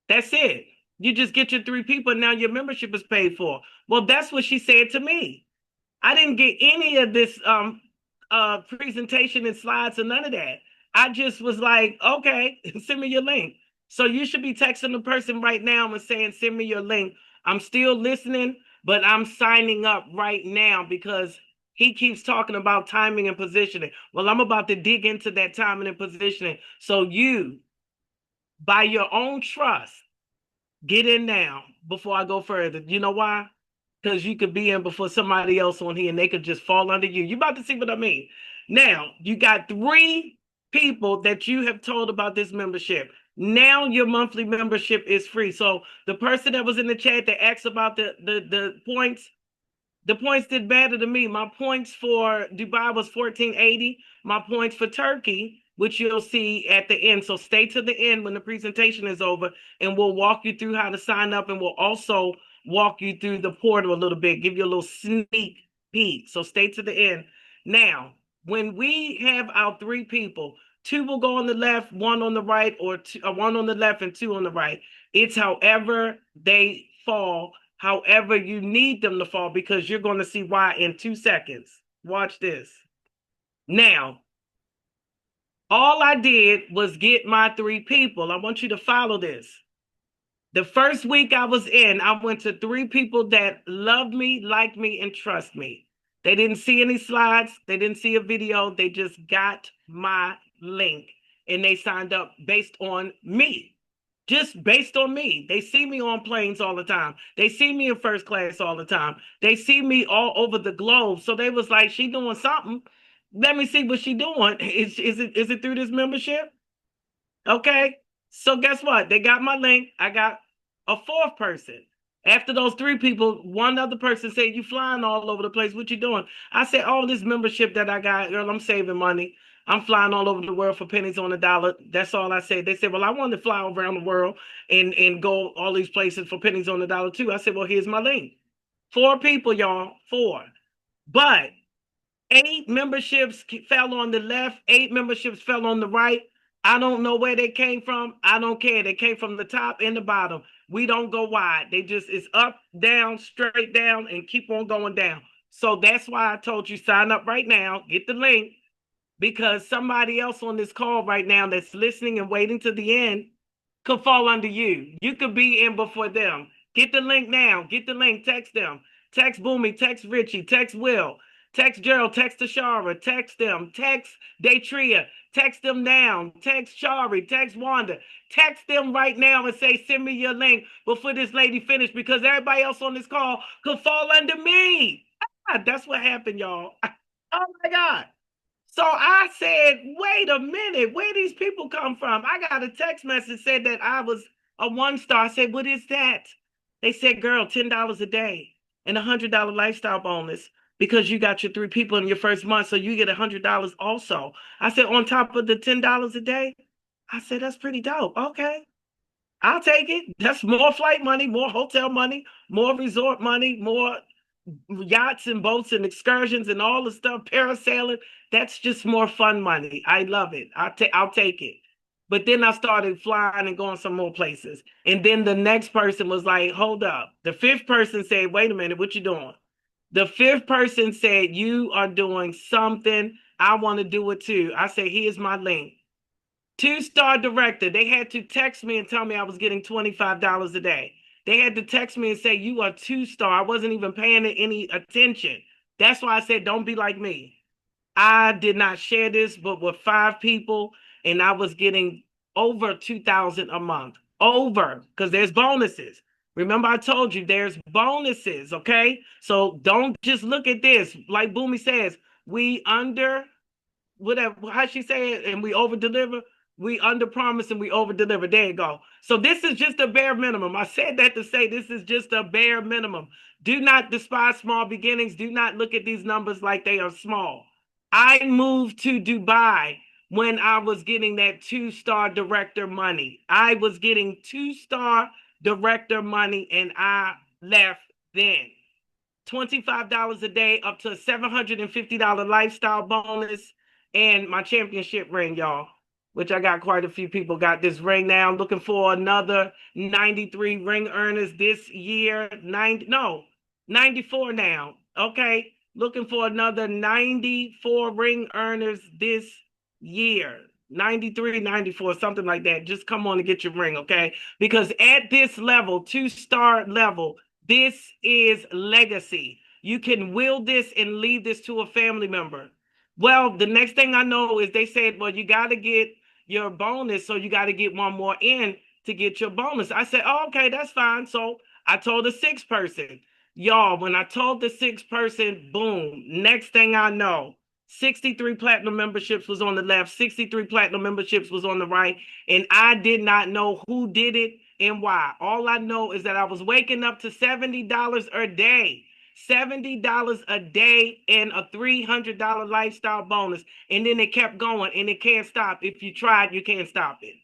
that's it. You just get your 3 people. And now your membership is paid for. Well, that's what she said to me. I didn't get any of this presentation and slides or none of that. I just was like, okay, send me your link. So you should be texting the person right now and saying, send me your link. I'm still listening, but I'm signing up right now because he keeps talking about timing and positioning. Well, I'm about to dig into that timing and positioning. So you, by your own trust, get in now before I go further. You know why? Because you could be in before somebody else on here and they could just fall under you. You about to see what I mean. Now, you got 3 people that you have told about this membership. Now your monthly membership is free. So the person that was in the chat that asked about the points, the points did better to me. My points for Dubai was 1480. My points for Turkey, which you'll see at the end. So stay to the end when the presentation is over, and we'll walk you through how to sign up, and we'll also walk you through the portal a little bit, give you a little sneak peek. So stay to the end. Now, when we have our 3 people, 2 will go on the left, 1 on the right, or 1 on the left and 2 on the right. It's however they fall, however you need them to fall, because you're going to see why in 2 seconds. Watch this. Now, all I did was get my 3 people. I want you to follow this. The first week I was in, I went to 3 people that love me, like me, and trust me. They didn't see any slides. They didn't see a video. They just got my link and they signed up based on me. Just based on me. They see me on planes all the time. They see me in first class all the time. They see me all over the globe. So they was like, she doing something. Let me see what she doing. Is it through this membership? Okay. So guess what? They got my link. I got a 4th person. After those 3 people, one other person said, you flying all over the place. What you doing? I said, oh, this membership that I got, girl, I'm saving money. I'm flying all over the world for pennies on the dollar. That's all I said. They said, well, I want to fly around the world and go all these places for pennies on the dollar too. I said, well, here's my link. 4 people, y'all. 4. But 8 memberships fell on the left. 8 memberships fell on the right. I don't know where they came from. I don't care. They came from the top and the bottom. We don't go wide. They just, it's up, down, straight down, and keep on going down. So that's why I told you sign up right now, get the link, because somebody else on this call right now that's listening and waiting to the end could fall under you. You could be in before them. Get the link now. Get the link. Text them. Text Bunmi. Text Richie. Text Will. Text Gerald. Text Tashara. Text them. Text Daytria. Text them now. Text Shari. Text Wanda. Text them right now and say, send me your link before this lady finished, because everybody else on this call could fall under me. That's what happened, y'all. Oh my God. So I said, wait a minute, where these people come from? I got a text message said that I was a 1-star. I said, what is that? They said, girl, $10 a day and $100 lifestyle bonus because you got your 3 people in your first month. So you get $100 also. I said, on top of the $10 a day? I said, that's pretty dope. Okay. I'll take it. That's more flight money, more hotel money, more resort money, more yachts and boats and excursions and all the stuff, parasailing. That's just more fun money. I love it. I'll take it. But then I started flying and going some more places. And then the next person was like, hold up. The 5th person said, wait a minute, what you doing? The 5th person said, you are doing something. I want to do it too. I said, here's my link. 2-star director. They had to text me and tell me I was getting $25 a day. They had to text me and say, you are 2-star. I wasn't even paying it any attention. That's why I said, don't be like me. I did not share this, but with 5 people, and I was getting over 2,000 a month. Over, because there's bonuses. Remember, I told you there's bonuses, okay? So don't just look at this. Like Bunmi says, we under whatever, how she say it, and we over deliver. We under promise and we over deliver. There you go. So this is just a bare minimum. I said that to say this is just a bare minimum. Do not despise small beginnings. Do not look at these numbers like they are small. I moved to Dubai when I was getting that 2-star director money. I was getting 2-star director money and I left then. $25 a day up to a $750 lifestyle bonus and my championship ring, y'all, which I got quite a few people got this ring now. I'm looking for another 93 ring earners this year. 94 now. Okay. Looking for another 94 ring earners this year. 93, 94, something like that. Just come on and get your ring, okay? Because at this level, 2-star level, this is legacy. You can will this and leave this to a family member. Well, the next thing I know is they said, well, you got to get your bonus, so you got to get one more in to get your bonus. I said, oh, okay, that's fine. So I told the 6th person, y'all, when I told the 6th person, boom, next thing I know, 63 platinum memberships was on the left, 63 platinum memberships was on the right, and I did not know who did it and why. All I know is that I was waking up to $70 a day. $70 a day and a $300 lifestyle bonus. And then it kept going and it can't stop. If you tried, you can't stop it.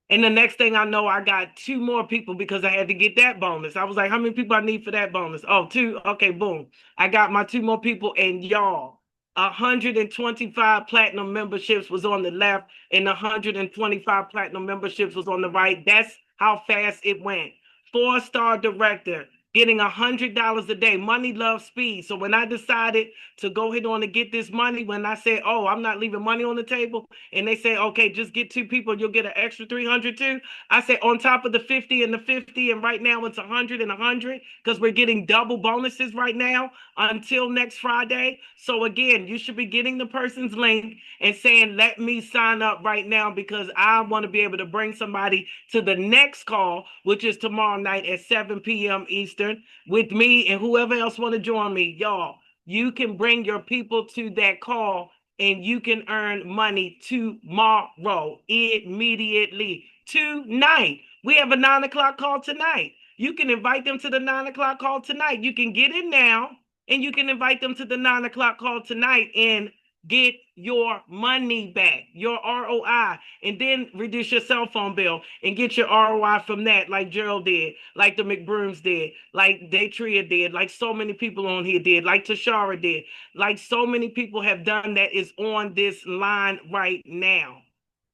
And the next thing I know, I got 2 more people because I had to get that bonus. I was like, how many people I need for that bonus? Oh, 2. Okay, boom. I got my 2 more people, and y'all, 125 platinum memberships was on the left and 125 platinum memberships was on the right. That's how fast it went. 4-star director getting $100 a day. Money loves speed. So when I decided to go ahead on and get this money, when I said, oh, I'm not leaving money on the table, and they say, okay, just get 2 people, you'll get an extra 300 too. I said, on top of the 50 and the 50, and right now it's 100 and 100 because we're getting double bonuses right now until next Friday. So again, you should be getting the person's link and saying, let me sign up right now because I want to be able to bring somebody to the next call, which is tomorrow night at 7 p.m. Eastern with me and whoever else want to join me. Y'all, you can bring your people to that call and you can earn money tomorrow, immediately, tonight. We have a 9 o'clock call tonight. You can invite them to the 9 o'clock call tonight. You can get in now and you can invite them to the 9 o'clock call tonight and get your money back, your ROI, and then reduce your cell phone bill and get your ROI from that, like Gerald did, like the McBrooms did, like Daytria did, like so many people on here did, like Tashara did, like so many people have done that is on this line right now.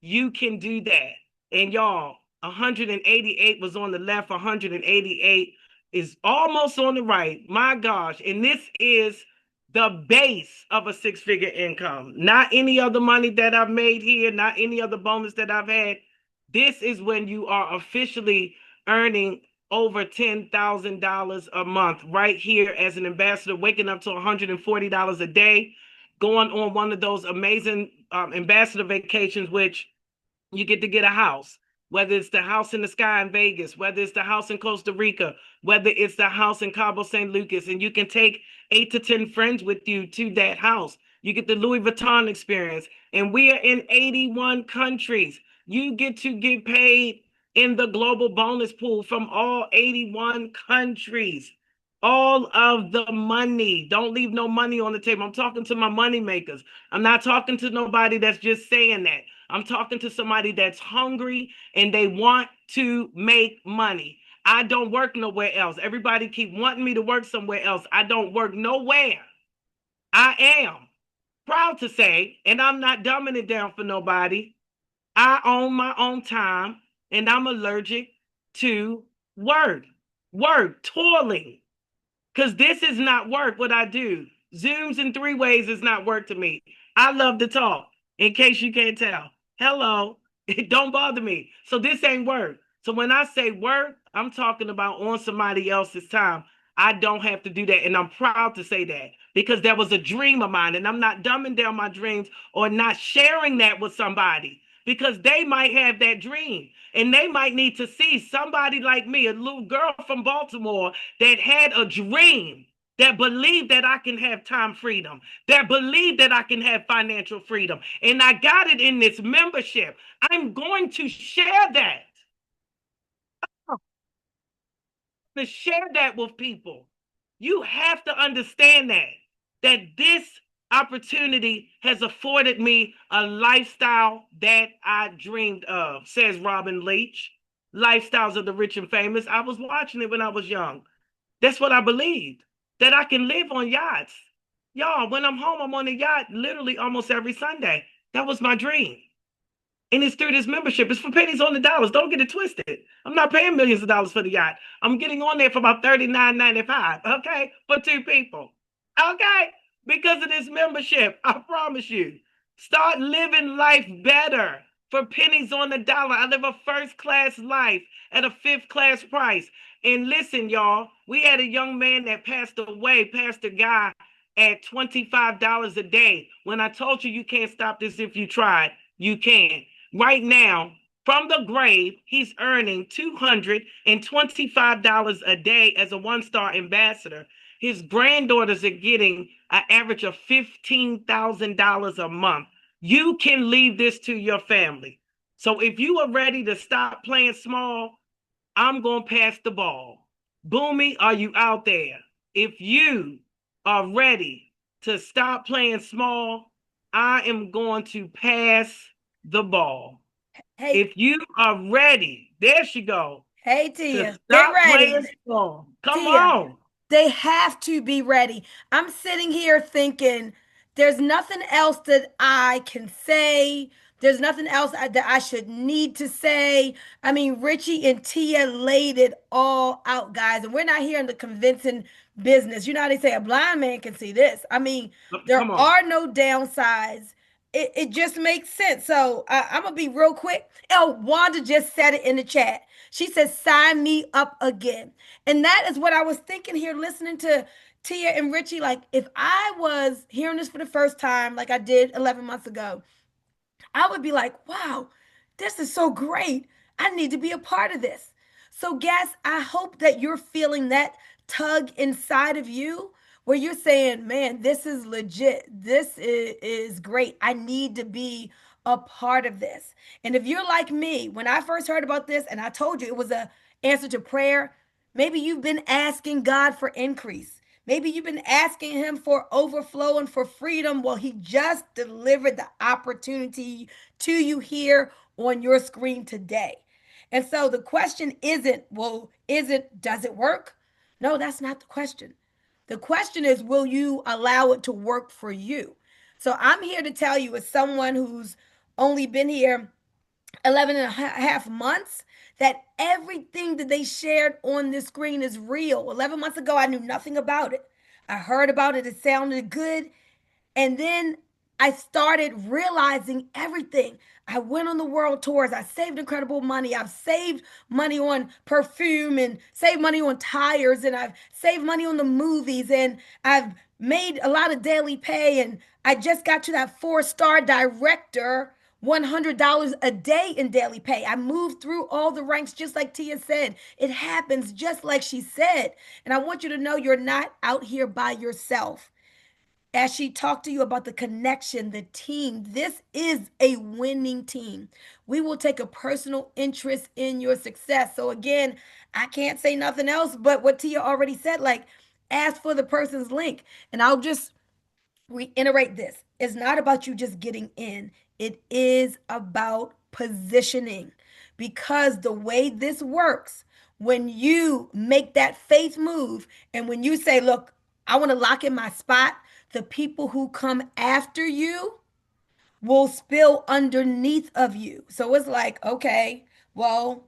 you can do that. And y'all, 188 was on the left, 188 is almost on the right. My gosh. And this is the base of a six-figure income. Not any other money that I've made here, not any other bonus that I've had. This is when you are officially earning over $10,000 a month right here as an ambassador, waking up to $140 a day, going on one of those amazing ambassador vacations, which you get to get a house, whether it's the house in the sky in Vegas, whether it's the house in Costa Rica, whether it's the house in Cabo San Lucas, and you can take 8 to 10 friends with you to that house. You get the Louis Vuitton experience, and we are in 81 countries. You get to get paid in the global bonus pool from all 81 countries. All of the money. Don't leave no money on the table. I'm talking to my money makers. I'm not talking to nobody that's just saying that. I'm talking to somebody that's hungry and they want to make money. I don't work nowhere else. Everybody keep wanting me to work somewhere else. I don't work nowhere. I am proud to say, and I'm not dumbing it down for nobody. I own my own time and I'm allergic to work, toiling. Because this is not work, what I do. Zooms in 3 ways is not work to me. I love to talk, in case you can't tell. Hello, it don't bother me. So this ain't work. So when I say work, I'm talking about on somebody else's time. I don't have to do that. And I'm proud to say that because that was a dream of mine. And I'm not dumbing down my dreams or not sharing that with somebody because they might have that dream and they might need to see somebody like me, a little girl from Baltimore that had a dream, that believed that I can have time freedom, that believed that I can have financial freedom. And I got it in this membership. I'm going to share that, to share that with people. You have to understand that this opportunity has afforded me a lifestyle that I dreamed of, says Robin Leach. Lifestyles of the Rich and Famous. I was watching it when I was young. That's what I believed, that I can live on yachts. Y'all, when I'm home, I'm on a yacht literally almost every Sunday. That was my dream. And it's through this membership. It's for pennies on the dollars. Don't get it twisted. I'm not paying millions of dollars for the yacht. I'm getting on there for about $39.95, okay, for 2 people. Okay? Because of this membership, I promise you. Start living life better for pennies on the dollar. I live a first class life at a fifth class price. And listen, y'all, we had a young man that passed away, Pastor Guy, at $25 a day. When I told you you can't stop this if you tried, you can. Right now, from the grave, he's earning $225 a day as a one-star ambassador. His granddaughters are getting an average of $15,000 a month. You can leave this to your family. So if you are ready to stop playing small, I'm going to pass the ball. Bunmi, are you out there? If you are ready to stop playing small, I am going to pass the ball. Hey, If you are ready, there she go, hey, to Tia, get stop ready. playing small. Come Tia, on. they have to be ready. I'm sitting here thinking there's nothing else that I can say. There's nothing else that I should need to say. I mean, Richie and Tia laid it all out, guys. And we're not here in the convincing business. You know how they say a blind man can see this. I mean, there Come on. are no downsides. It just makes sense. So I'm going to be real quick. Oh, Wanda just said it in the chat. She says, sign me up again. And that is what I was thinking here, listening to Tia and Richie. Like, if I was hearing this for the first time, like I did 11 months ago, I would be like, wow, this is so great. I need to be a part of this. So, guys, I hope that you're feeling that tug inside of you where you're saying, man, this is legit. This is great. I need to be a part of this. And if you're like me, when I first heard about this and I told you it was a answer to prayer, maybe you've been asking God for increase. Maybe you've been asking him for overflow and for freedom. Well, he just delivered the opportunity to you here on your screen today. And so the question isn't, well, does it work? No, that's not the question. The question is, will you allow it to work for you? So I'm here to tell you, as someone who's only been here 11 and a half months, that everything that they shared on this screen is real. 11 months ago, I knew nothing about it. I heard about it, it sounded good. And then I started realizing everything. I went on the world tours. I saved incredible money. I've saved money on perfume and saved money on tires, and I've saved money on the movies, and I've made a lot of daily pay. And I just got to that four-star director, $100 a day in daily pay. I moved through all the ranks just like Tia said. It happens just like she said. And I want you to know you're not out here by yourself. As she talked to you about the connection, the team, this is a winning team. We will take a personal interest in your success. So, again, I can't say nothing else but what Tia already said, like, ask for the person's link. And I'll just reiterate this: it's not about you just getting in, it is about positioning. Because the way this works, when you make that faith move and when you say, look, I want to lock in my spot, the people who come after you will spill underneath of you. So it's like, okay, well,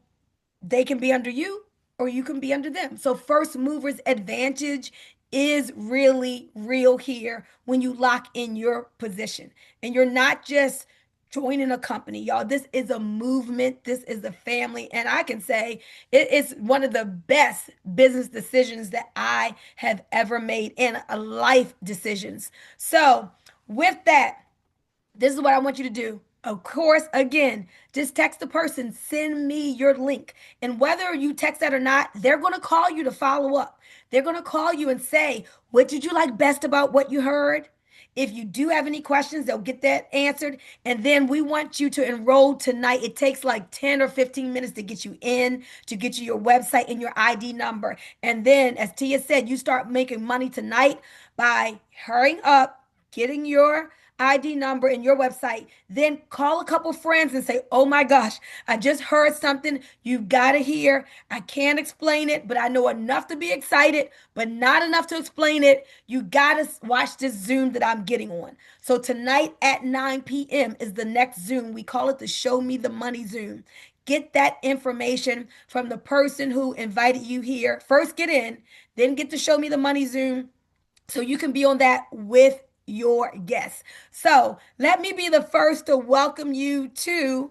they can be under you or you can be under them. So first movers advantage is really real here when you lock in your position. And you're not just joining a company, y'all. This is a movement. This is a family. And I can say it is one of the best business decisions that I have ever made, and life decisions. So with that, this is what I want you to do. Of course, again, just text the person, send me your link. And whether you text that or not, they're going to call you to follow up. They're going to call you and say, what did you like best about what you heard? If you do have any questions, they'll get that answered. And then we want you to enroll tonight. It takes like 10 or 15 minutes to get you in, to get you your website and your ID number. And then, as Tia said, you start making money tonight by hurrying up, getting your ID number and your website. Then call a couple friends and say, oh my gosh, I just heard something you've got to hear. I can't explain it, but I know enough to be excited, but not enough to explain it. You got to watch this Zoom that I'm getting on. So tonight at 9 p.m. is the next Zoom. We call it the Show Me the Money Zoom. Get that information from the person who invited you here. First get in, then get to Show Me the Money Zoom so you can be on that with your guests. So let me be the first to welcome you to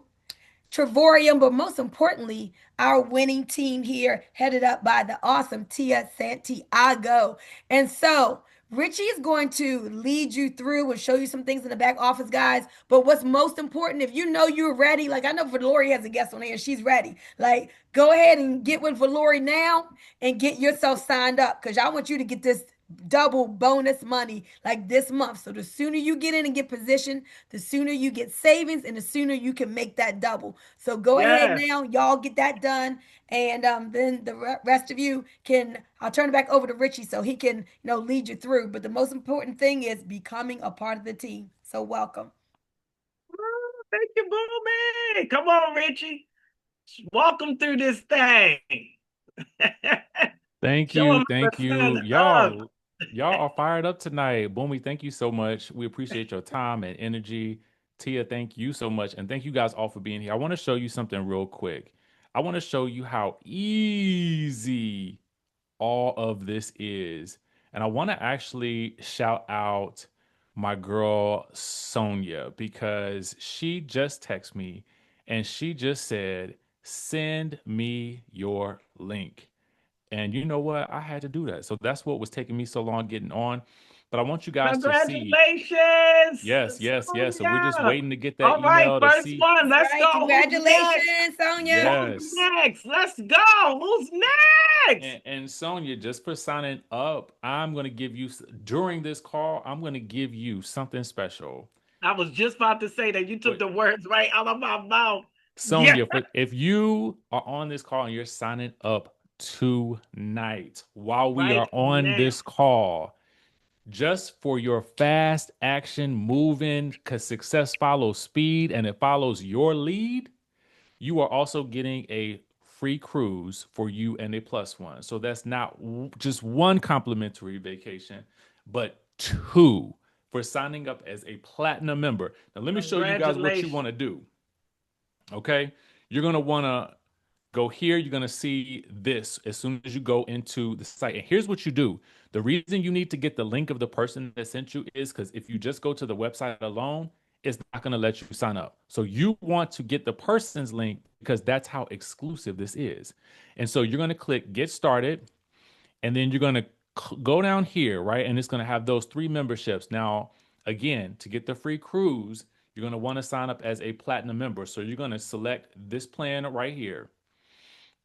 Travorium, but most importantly, our winning team here, headed up by the awesome Tia Santiago. And so, Richie is going to lead you through and show you some things in the back office, guys. But what's most important, if you know you're ready, like I know Valori has a guest on here, she's ready. Like, go ahead and get with Valori now and get yourself signed up because I want you to get this double bonus money like this month. So the sooner you get in and get positioned, the sooner you get savings and the sooner you can make that double. So go ahead Yes. now, y'all get that done. And then the rest of you can, I'll turn it back over to Richie so he can, lead you through. But the most important thing is becoming a part of the team. So welcome. Oh, thank you, Boomy. Come on, Richie. Walk them through this thing. Thank Show you. them how to Thank sign you. up. Y'all are fired up tonight. Boomy, thank you so much. We appreciate your time and energy. Tia, thank you so much. And thank you guys all for being here. I want to show you something real quick. I want to show you how easy all of this is. And I want to actually shout out my girl Sonia because she just texted me and she just said, send me your link. And you know what? I had to do that. So that's what was taking me so long getting on. But I want you guys to see. Congratulations, Yes, yes, yes. So we're just Sonia. waiting to get that All right, email to first see. one. That's Let's right. go. Who's next? Congratulations, Sonia. Who's Yes. next? Let's go. Who's next? And Sonia, just for signing up, I'm going to give you, during this call, I'm going to give you something special. I was just about to say that you took But the words right out of my mouth. Yeah, Sonia, if you are on this call and you're signing up tonight while we right are on now. this call, just for your fast action moving, because success follows speed and it follows your lead, you are also getting a free cruise for you and a plus one. So that's not just one complimentary vacation, but two for signing up as a platinum member. Now, let me show you guys what you want Congratulations. to do. Okay. You're going to want to go here. You're going to see this as soon as you go into the site. And here's what you do. The reason you need to get the link of the person that sent you is because if you just go to the website alone, it's not going to let you sign up. So you want to get the person's link because that's how exclusive this is. And so you're going to click get started, and then you're going to go down here, right? And it's going to have those three memberships. Now, again, to get the free cruise, you're going to want to sign up as a platinum member. So you're going to select this plan right here,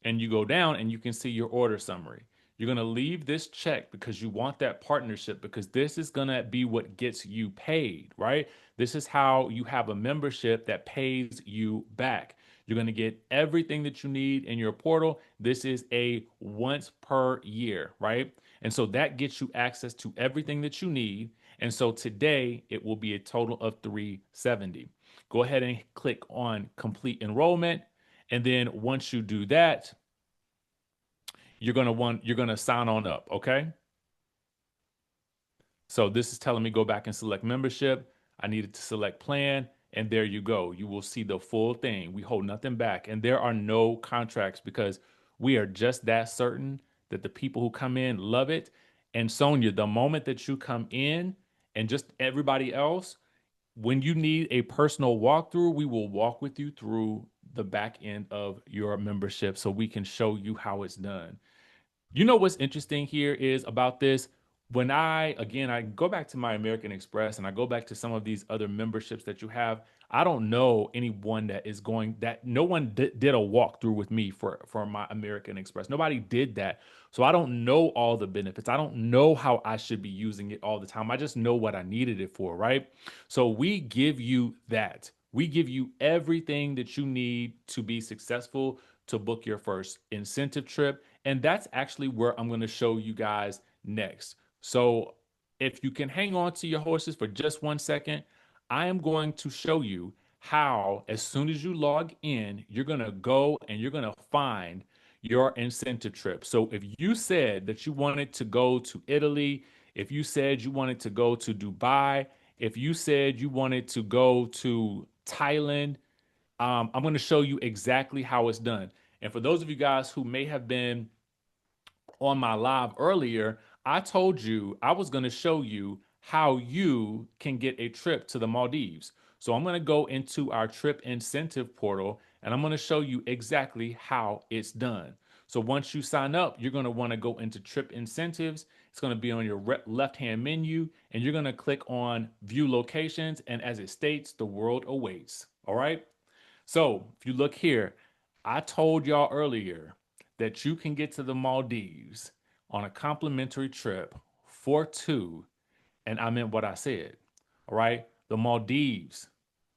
and you go down and you can see your order summary. You're going to leave this check because you want that partnership, because this is going to be what gets you paid, right? This is how you have a membership that pays you back. You're going to get everything that you need in your portal. This is a once per year, right? And so that gets you access to everything that you need. And so today it will be a total of 370. Go ahead and click on complete enrollment. And then once you do that, you're gonna sign on up, okay? So this is telling me go back and select membership. I needed to select plan, and there you go. You will see the full thing. We hold nothing back, and there are no contracts because we are just that certain that the people who come in love it. And Sonia, the moment that you come in, and just everybody else, when you need a personal walkthrough, we will walk with you through the back end of your membership so we can show you how it's done. You know what's interesting here is about this? When I go back to my American Express and I go back to some of these other memberships that you have, I don't know anyone that is going that no one did a walkthrough with me for my American Express. Nobody did that. So I don't know all the benefits. I don't know how I should be using it all the time. I just know what I needed it for, right? So we give you that. We give you everything that you need to be successful to book your first incentive trip. And that's actually where I'm going to show you guys next. So if you can hang on to your horses for just 1 second, I am going to show you how, as soon as you log in, you're going to go and you're going to find your incentive trip. So if you said that you wanted to go to Italy, if you said you wanted to go to Dubai, if you said you wanted to go to Thailand, I'm going to show you exactly how it's done. And for those of you guys who may have been on my live earlier, I told you I was going to show you how you can get a trip to the Maldives. So I'm going to go into our trip incentive portal and I'm going to show you exactly how it's done. So once you sign up, you're going to want to go into trip incentives. It's going to be on your left-hand menu and you're going to click on view locations. And as it states, the world awaits. All right. So if you look here, I told y'all earlier that you can get to the Maldives on a complimentary trip for two, and I meant what I said. All right. The Maldives,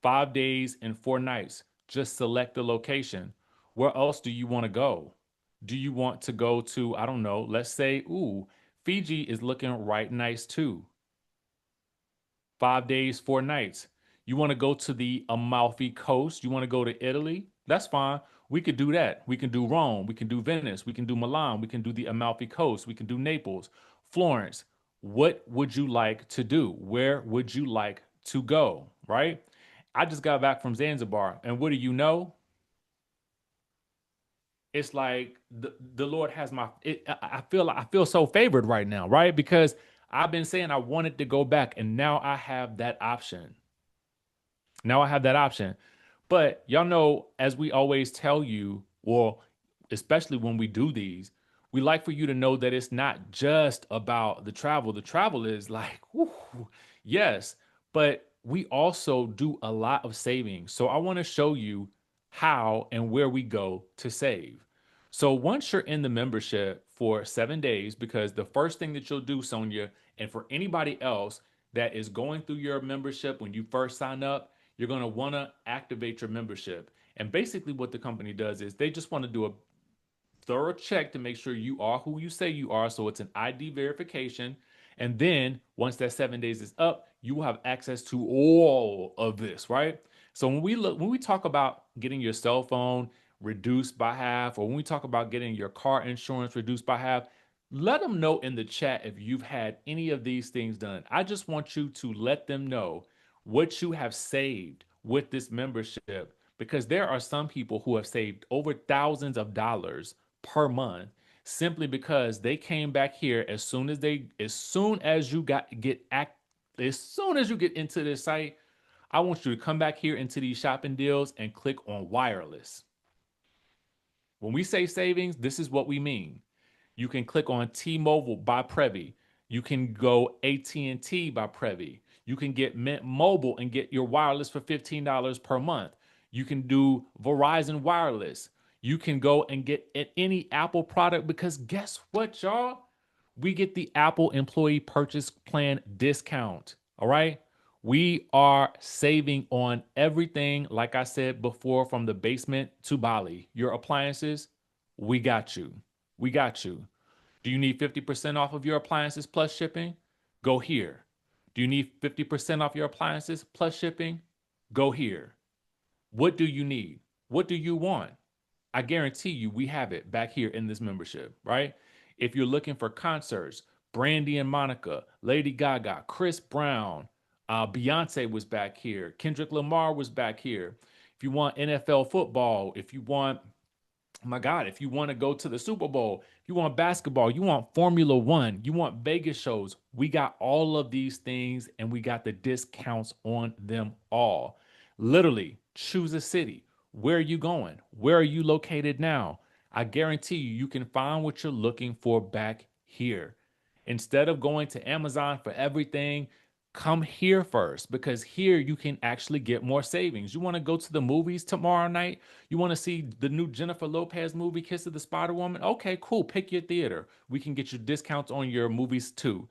5 days and 4 nights. Just select the location. Where else do you want to go? Do you want to go to, I don't know, let's say, ooh, Fiji is looking right nice too. 5 days, 4 nights. You want to go to the Amalfi Coast? You want to go to Italy? That's fine. We could do that. We can do Rome. We can do Venice. We can do Milan. We can do the Amalfi Coast. We can do Naples, Florence. What would you like to do? Where would you like to go? Right? I just got back from Zanzibar. And what do you know? It's like the Lord has I feel so favored right now, right? Because I've been saying I wanted to go back and now I have that option. Now I have that option. But y'all know, as we always tell you, well, especially when we do these, we like for you to know that it's not just about the travel. The travel is like, whew, yes, but we also do a lot of saving. So I want to show you how and where we go to save. So once you're in the membership for 7 days, because the first thing that you'll do, Sonia, and for anybody else that is going through your membership when you first sign up, you're going to want to activate your membership. And basically, what the company does is they just want to do a thorough check to make sure you are who you say you are. So it's an ID verification. And then once that 7 days is up, you will have access to all of this, right? So when we talk about getting your cell phone reduced by half, or when we talk about getting your car insurance reduced by half, let them know in the chat if you've had any of these things done. I just want you to let them know what you have saved with this membership, because there are some people who have saved over thousands of dollars per month simply because they came back here as soon as you got get act as soon as you get into this site. I want you to come back here into these shopping deals and click on wireless. When we say savings, this is what we mean. You can click on T-Mobile by Previ. You can go AT&T by Previ. You can get Mint Mobile and get your wireless for $15 per month. You can do Verizon Wireless. You can go and get any Apple product because guess what, y'all? We get the Apple Employee Purchase Plan discount. All right. We are saving on everything, like I said before, from the basement to Bali. Your appliances, we got you. We got you. Do you need 50% off of your appliances plus shipping? Go here. Do you need 50% off your appliances plus shipping? Go here. What do you need? What do you want? I guarantee you we have it back here in this membership, right? If you're looking for concerts, Brandy and Monica, Lady Gaga, Chris Brown, Beyonce was back here, Kendrick Lamar was back here. If you want NFL football, if you want, oh my God, if you want to go to the Super Bowl, if you want basketball, you want Formula One, you want Vegas shows, we got all of these things and we got the discounts on them all. Literally, choose a city. Where are you going? Where are you located now? I guarantee you, you can find what you're looking for back here. Instead of going to Amazon for everything, come here first because here you can actually get more savings. You want to go to the movies tomorrow night? You want to see the new Jennifer Lopez movie, Kiss of the Spider Woman? Okay, cool. Pick your theater. We can get you discounts on your movies too.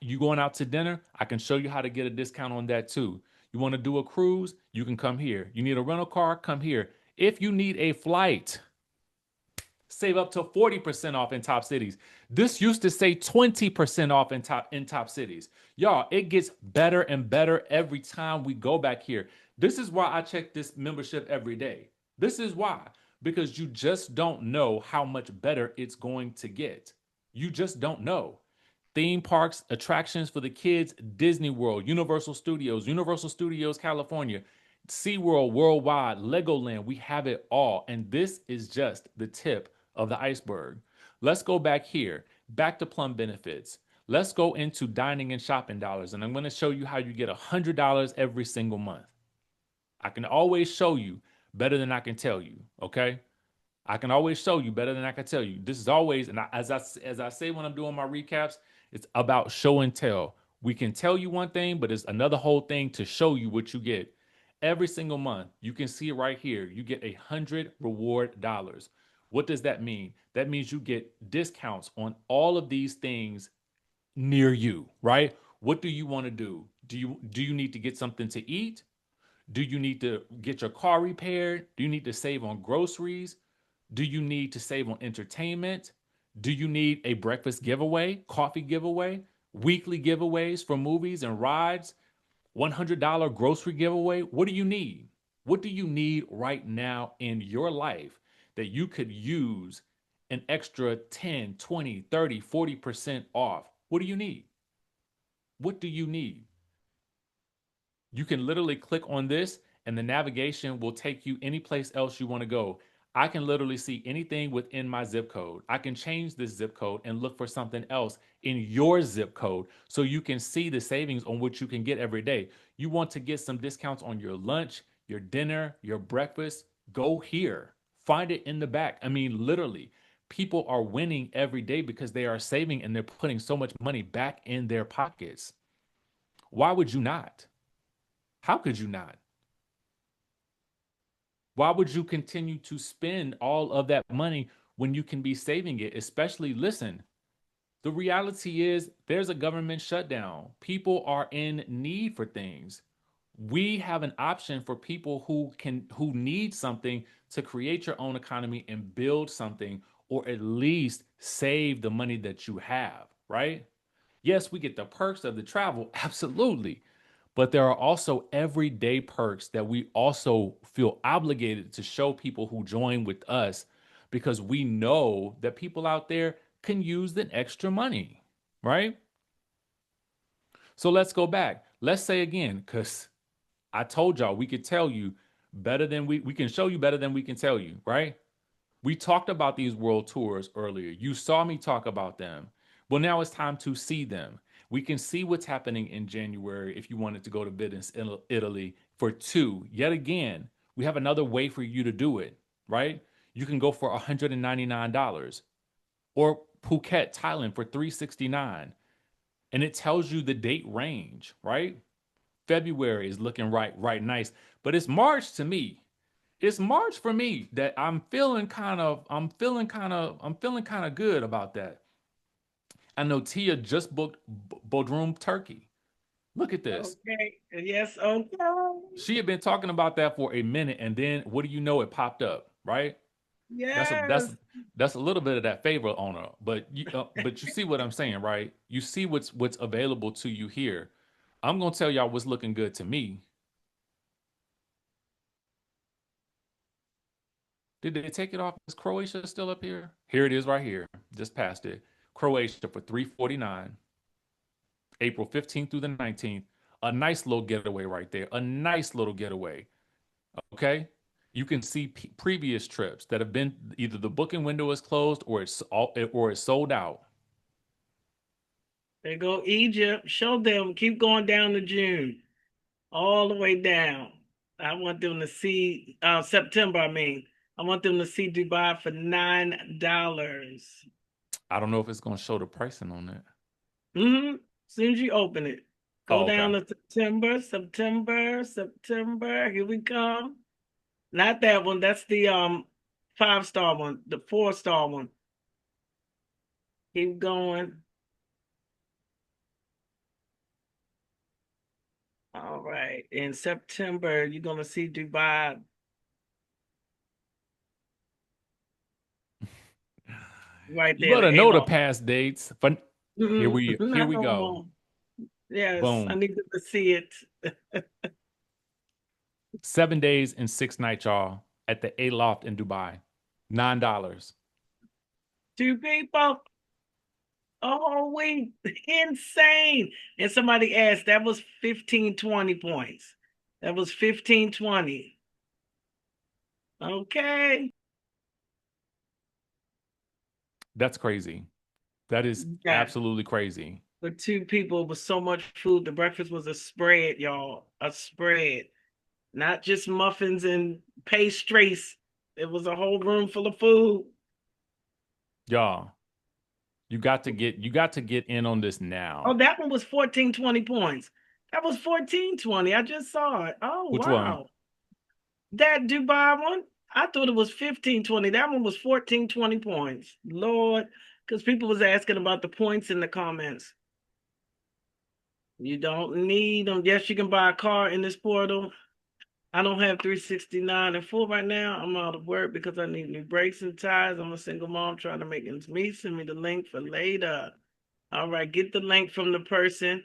You going out to dinner? I can show you how to get a discount on that too. You want to do a cruise? You can come here. You need a rental car? Come here. If you need a flight, save up to 40% off in top cities. This used to say 20% off in top cities. Y'all, it gets better and better every time we go back here. This is why I check this membership every day. This is why, because you just don't know how much better it's going to get. You just don't know. Theme parks, attractions for the kids, Disney World, Universal Studios California, SeaWorld Worldwide, Legoland, we have it all. And this is just the tip of the iceberg. Let's go back here, back to plum benefits. Let's go into dining and shopping dollars. And I'm going to show you how you get $100 every single month. I can always show you better than I can tell you. Okay. I can always show you better than I can tell you. This is always, and as I say when I'm doing my recaps, it's about show and tell. We can tell you one thing, but it's another whole thing to show you what you get. Every single month, you can see it right here. You get 100 reward dollars. What does that mean? That means you get discounts on all of these things near you, right? What do you want to do? Do you need to get something to eat? Do you need to get your car repaired? Do you need to save on groceries? Do you need to save on entertainment? Do you need a breakfast giveaway, coffee giveaway, weekly giveaways for movies and rides, $100 grocery giveaway? What do you need? What do you need right now in your life that you could use an extra 10, 20, 30, 40% off? What do you need? What do you need? You can literally click on this and the navigation will take you any place else you want to go. I can literally see anything within my zip code. I can change this zip code and look for something else in your zip code so you can see the savings on what you can get every day. You want to get some discounts on your lunch, your dinner, your breakfast? Go here. Find it in the back. I mean, literally, people are winning every day because they are saving and they're putting so much money back in their pockets. Why would you not? How could you not? Why would you continue to spend all of that money when you can be saving it? Especially, listen, the reality is there's a government shutdown. People are in need for things. We have an option for people who need something to create your own economy and build something or at least save the money that you have, right? Yes, we get the perks of the travel, absolutely. But there are also everyday perks that we also feel obligated to show people who join with us because we know that people out there can use the extra money, right? So let's go back. Let's say again, because I told y'all we could tell you Better than we can show you better than we can tell you, right? We talked about these world tours earlier. You saw me talk about them. Well, now it's time to see them. We can see what's happening in January if you wanted to go to Venice, Italy for two. Yet again, we have another way for you to do it, right? You can go for $199 or Phuket, Thailand for $369. And it tells you the date range, right? February is looking right nice, but it's March to me. It's March for me that I'm feeling kind of good about that. I know Tia just booked Bodrum, Turkey. Look at this. Okay. Yes, okay. She had been talking about that for a minute, and then what do you know? It popped up, right? That's a that's Yes. that's a little bit of that favor on her, but you see what I'm saying, right? You see what's available to you here. I'm gonna tell y'all what's looking good to me. Did they take it off? Is Croatia still up here? Here it is right here. Just past it. Croatia for 349, April 15th through the 19th. A nice little getaway right there. A nice little getaway. Okay? You can see previous trips that have been either the booking window is closed or it's sold out. There go Egypt. Show them. Keep going down to June. All the way down. I want them to see September, I mean. I want them to see Dubai for $9. I don't know if it's going to show the pricing on it. Mm-hmm. As soon as you open it. Go Oh, down okay. to September. Here we come. Not that one. That's the 5-star one, the 4-star one. Keep going. All right. In September, you're gonna see Dubai right You there, better the A know the law. past dates. But here Not we no go. more. Yes, I Boom. need to see it. 7 days and 6 nights, y'all, at the A Loft in Dubai. $9. Two people. Oh, wait, insane. And somebody asked, that was 1520 points. That was 1520. Okay. That's crazy. That is Yeah. absolutely crazy. For two people with so much food, the breakfast was a spread, y'all. A spread. Not just muffins and pastries. It was a whole room full of food. Y'all, you got to get in on this Oh, now. that one was 1420 points. That was 1420. I just saw it. Oh, Which one? wow. That Dubai one, I thought it was 1520. That one was 1420 points. Lord, because people was asking about the points in the comments. You don't need them. Yes, you can buy a car in this portal. I don't have 369 and full right now. I'm out of work because I need new brakes and tires. I'm a single mom trying to make ends meet. Send me the link for later. All right, get the link from the person,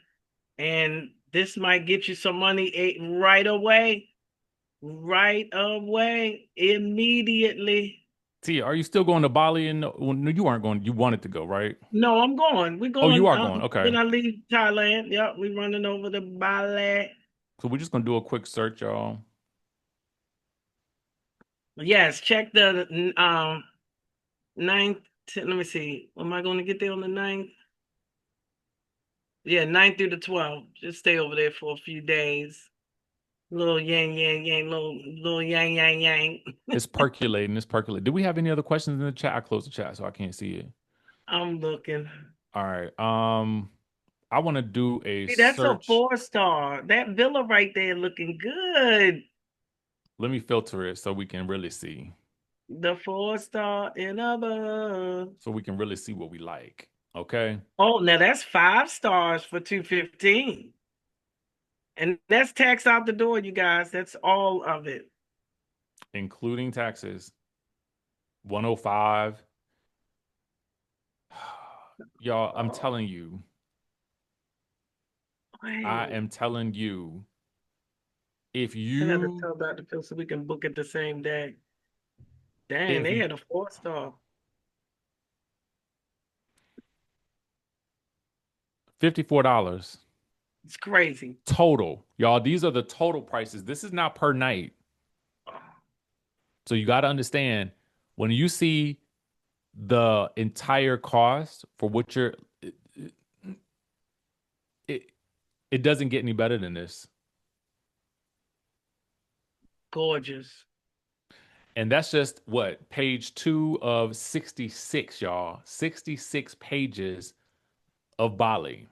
and this might get you some money right away. Right away, immediately. Tia, are you still going to Bali? And well, no, you aren't going. You wanted to go, right? No, I'm going. We're Oh, you going. are going. Then Okay. I leave Thailand. Yep, we're running over to Bali. So we're just gonna do a quick search, y'all. Yes, check the ninth. Let me see. Am I going to get there on the ninth? Yeah, ninth through the 12th. Just stay over there for a few days. Little yang, little yang. It's percolating. It's percolating. Do we have any other questions in the chat? I closed the chat so I can't see it. I'm looking. All right. I want to do a See, that's a search. 4-star. That villa right there looking good. Let me filter it so we can really see. The 4-star and above. So we can really see what we like. Okay. Oh, now that's 5 stars for 215. And that's tax out the door, you guys. That's all of it. Including taxes. 105. Y'all, I'm Oh, telling you. I wait. am telling you. If I gotta you tell Dr. Phil so we can book it the same day. Dang, if they you had a 4-star. $54 It's crazy. total. Y'all, these are the total prices. This is not per night. So you got to understand when you see the entire cost for what you're, it, it doesn't get any better than this. Gorgeous. And that's just what page 2 of 66, y'all. 66 pages of Bali.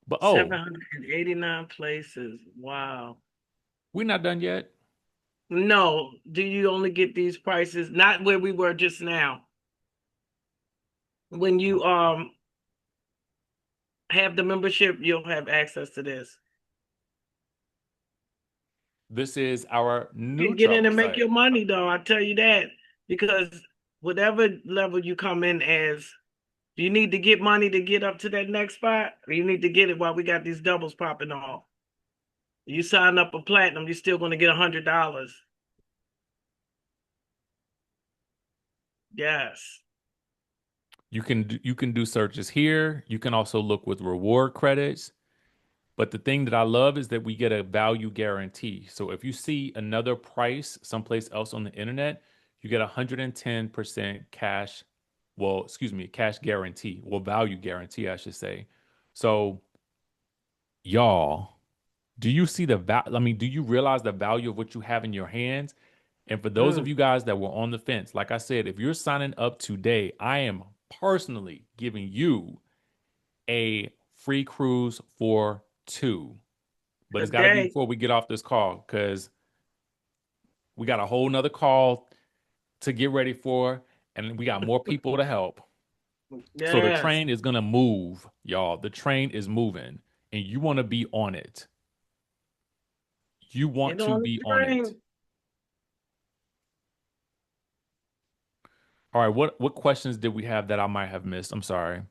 But oh, 789 places. Wow. we're not done yet. No, do you only get these prices? Not where we were just now. When you have the membership, you'll have access to this. This is our You new can get in travel and make site. your money though, I tell you that. Because whatever level you come in as, do you need to get money to get up to that next spot? Or you need to get it while we got these doubles popping off? You sign up a platinum, you're still going to get $100. Yes. You can do searches here. You can also look with reward credits. But the thing that I love is that we get a value guarantee. So if you see another price someplace else on the internet, you get 110% cash, well, excuse me, cash guarantee, well, value guarantee, I should say. So, y'all, do you see the value? I mean, do you realize the value of what you have in your hands? And for those of Mm. you guys that were on the fence, like I said, if you're signing up today, I am personally giving you a free cruise for two. But it's got to be Today. before we get off this call because we got a whole nother call to get ready for, and we got more people to help. So the Yes. train is gonna move, y'all. The train is moving, and you want to be on it. You want Get to on be the on it. train. All right, what questions did we have that I might have missed? I'm sorry.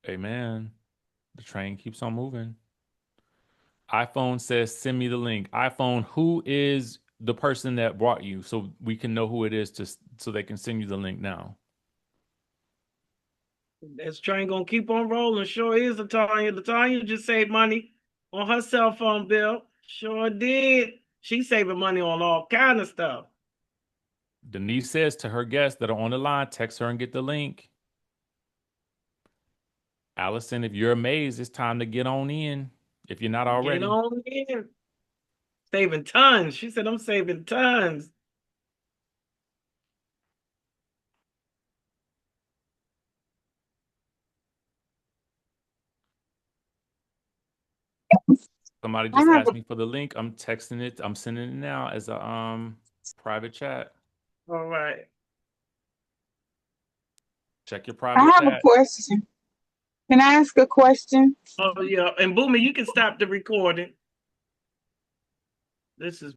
Hey man, the train keeps on moving. iPhone says send me the link. iPhone, who is the person that brought you so we can know who it is to so they can send you the link now. This train gonna keep on rolling. Sure is, Latanya. Latanya just saved money on her cell phone bill. Sure did. She's saving money on all kind of stuff. Denise says to her guests that are on the line, text her and get the link. Allison, if you're amazed, it's time to get on in if you're not Get already. on in. Saving tons. She said, I'm saving tons. Somebody I just have asked me for the link. I'm texting it. I'm sending it now as a private chat. All right. Check your I private have a chat. question. Can I ask a question? Oh, yeah. And Boomy, you can stop the recording. This is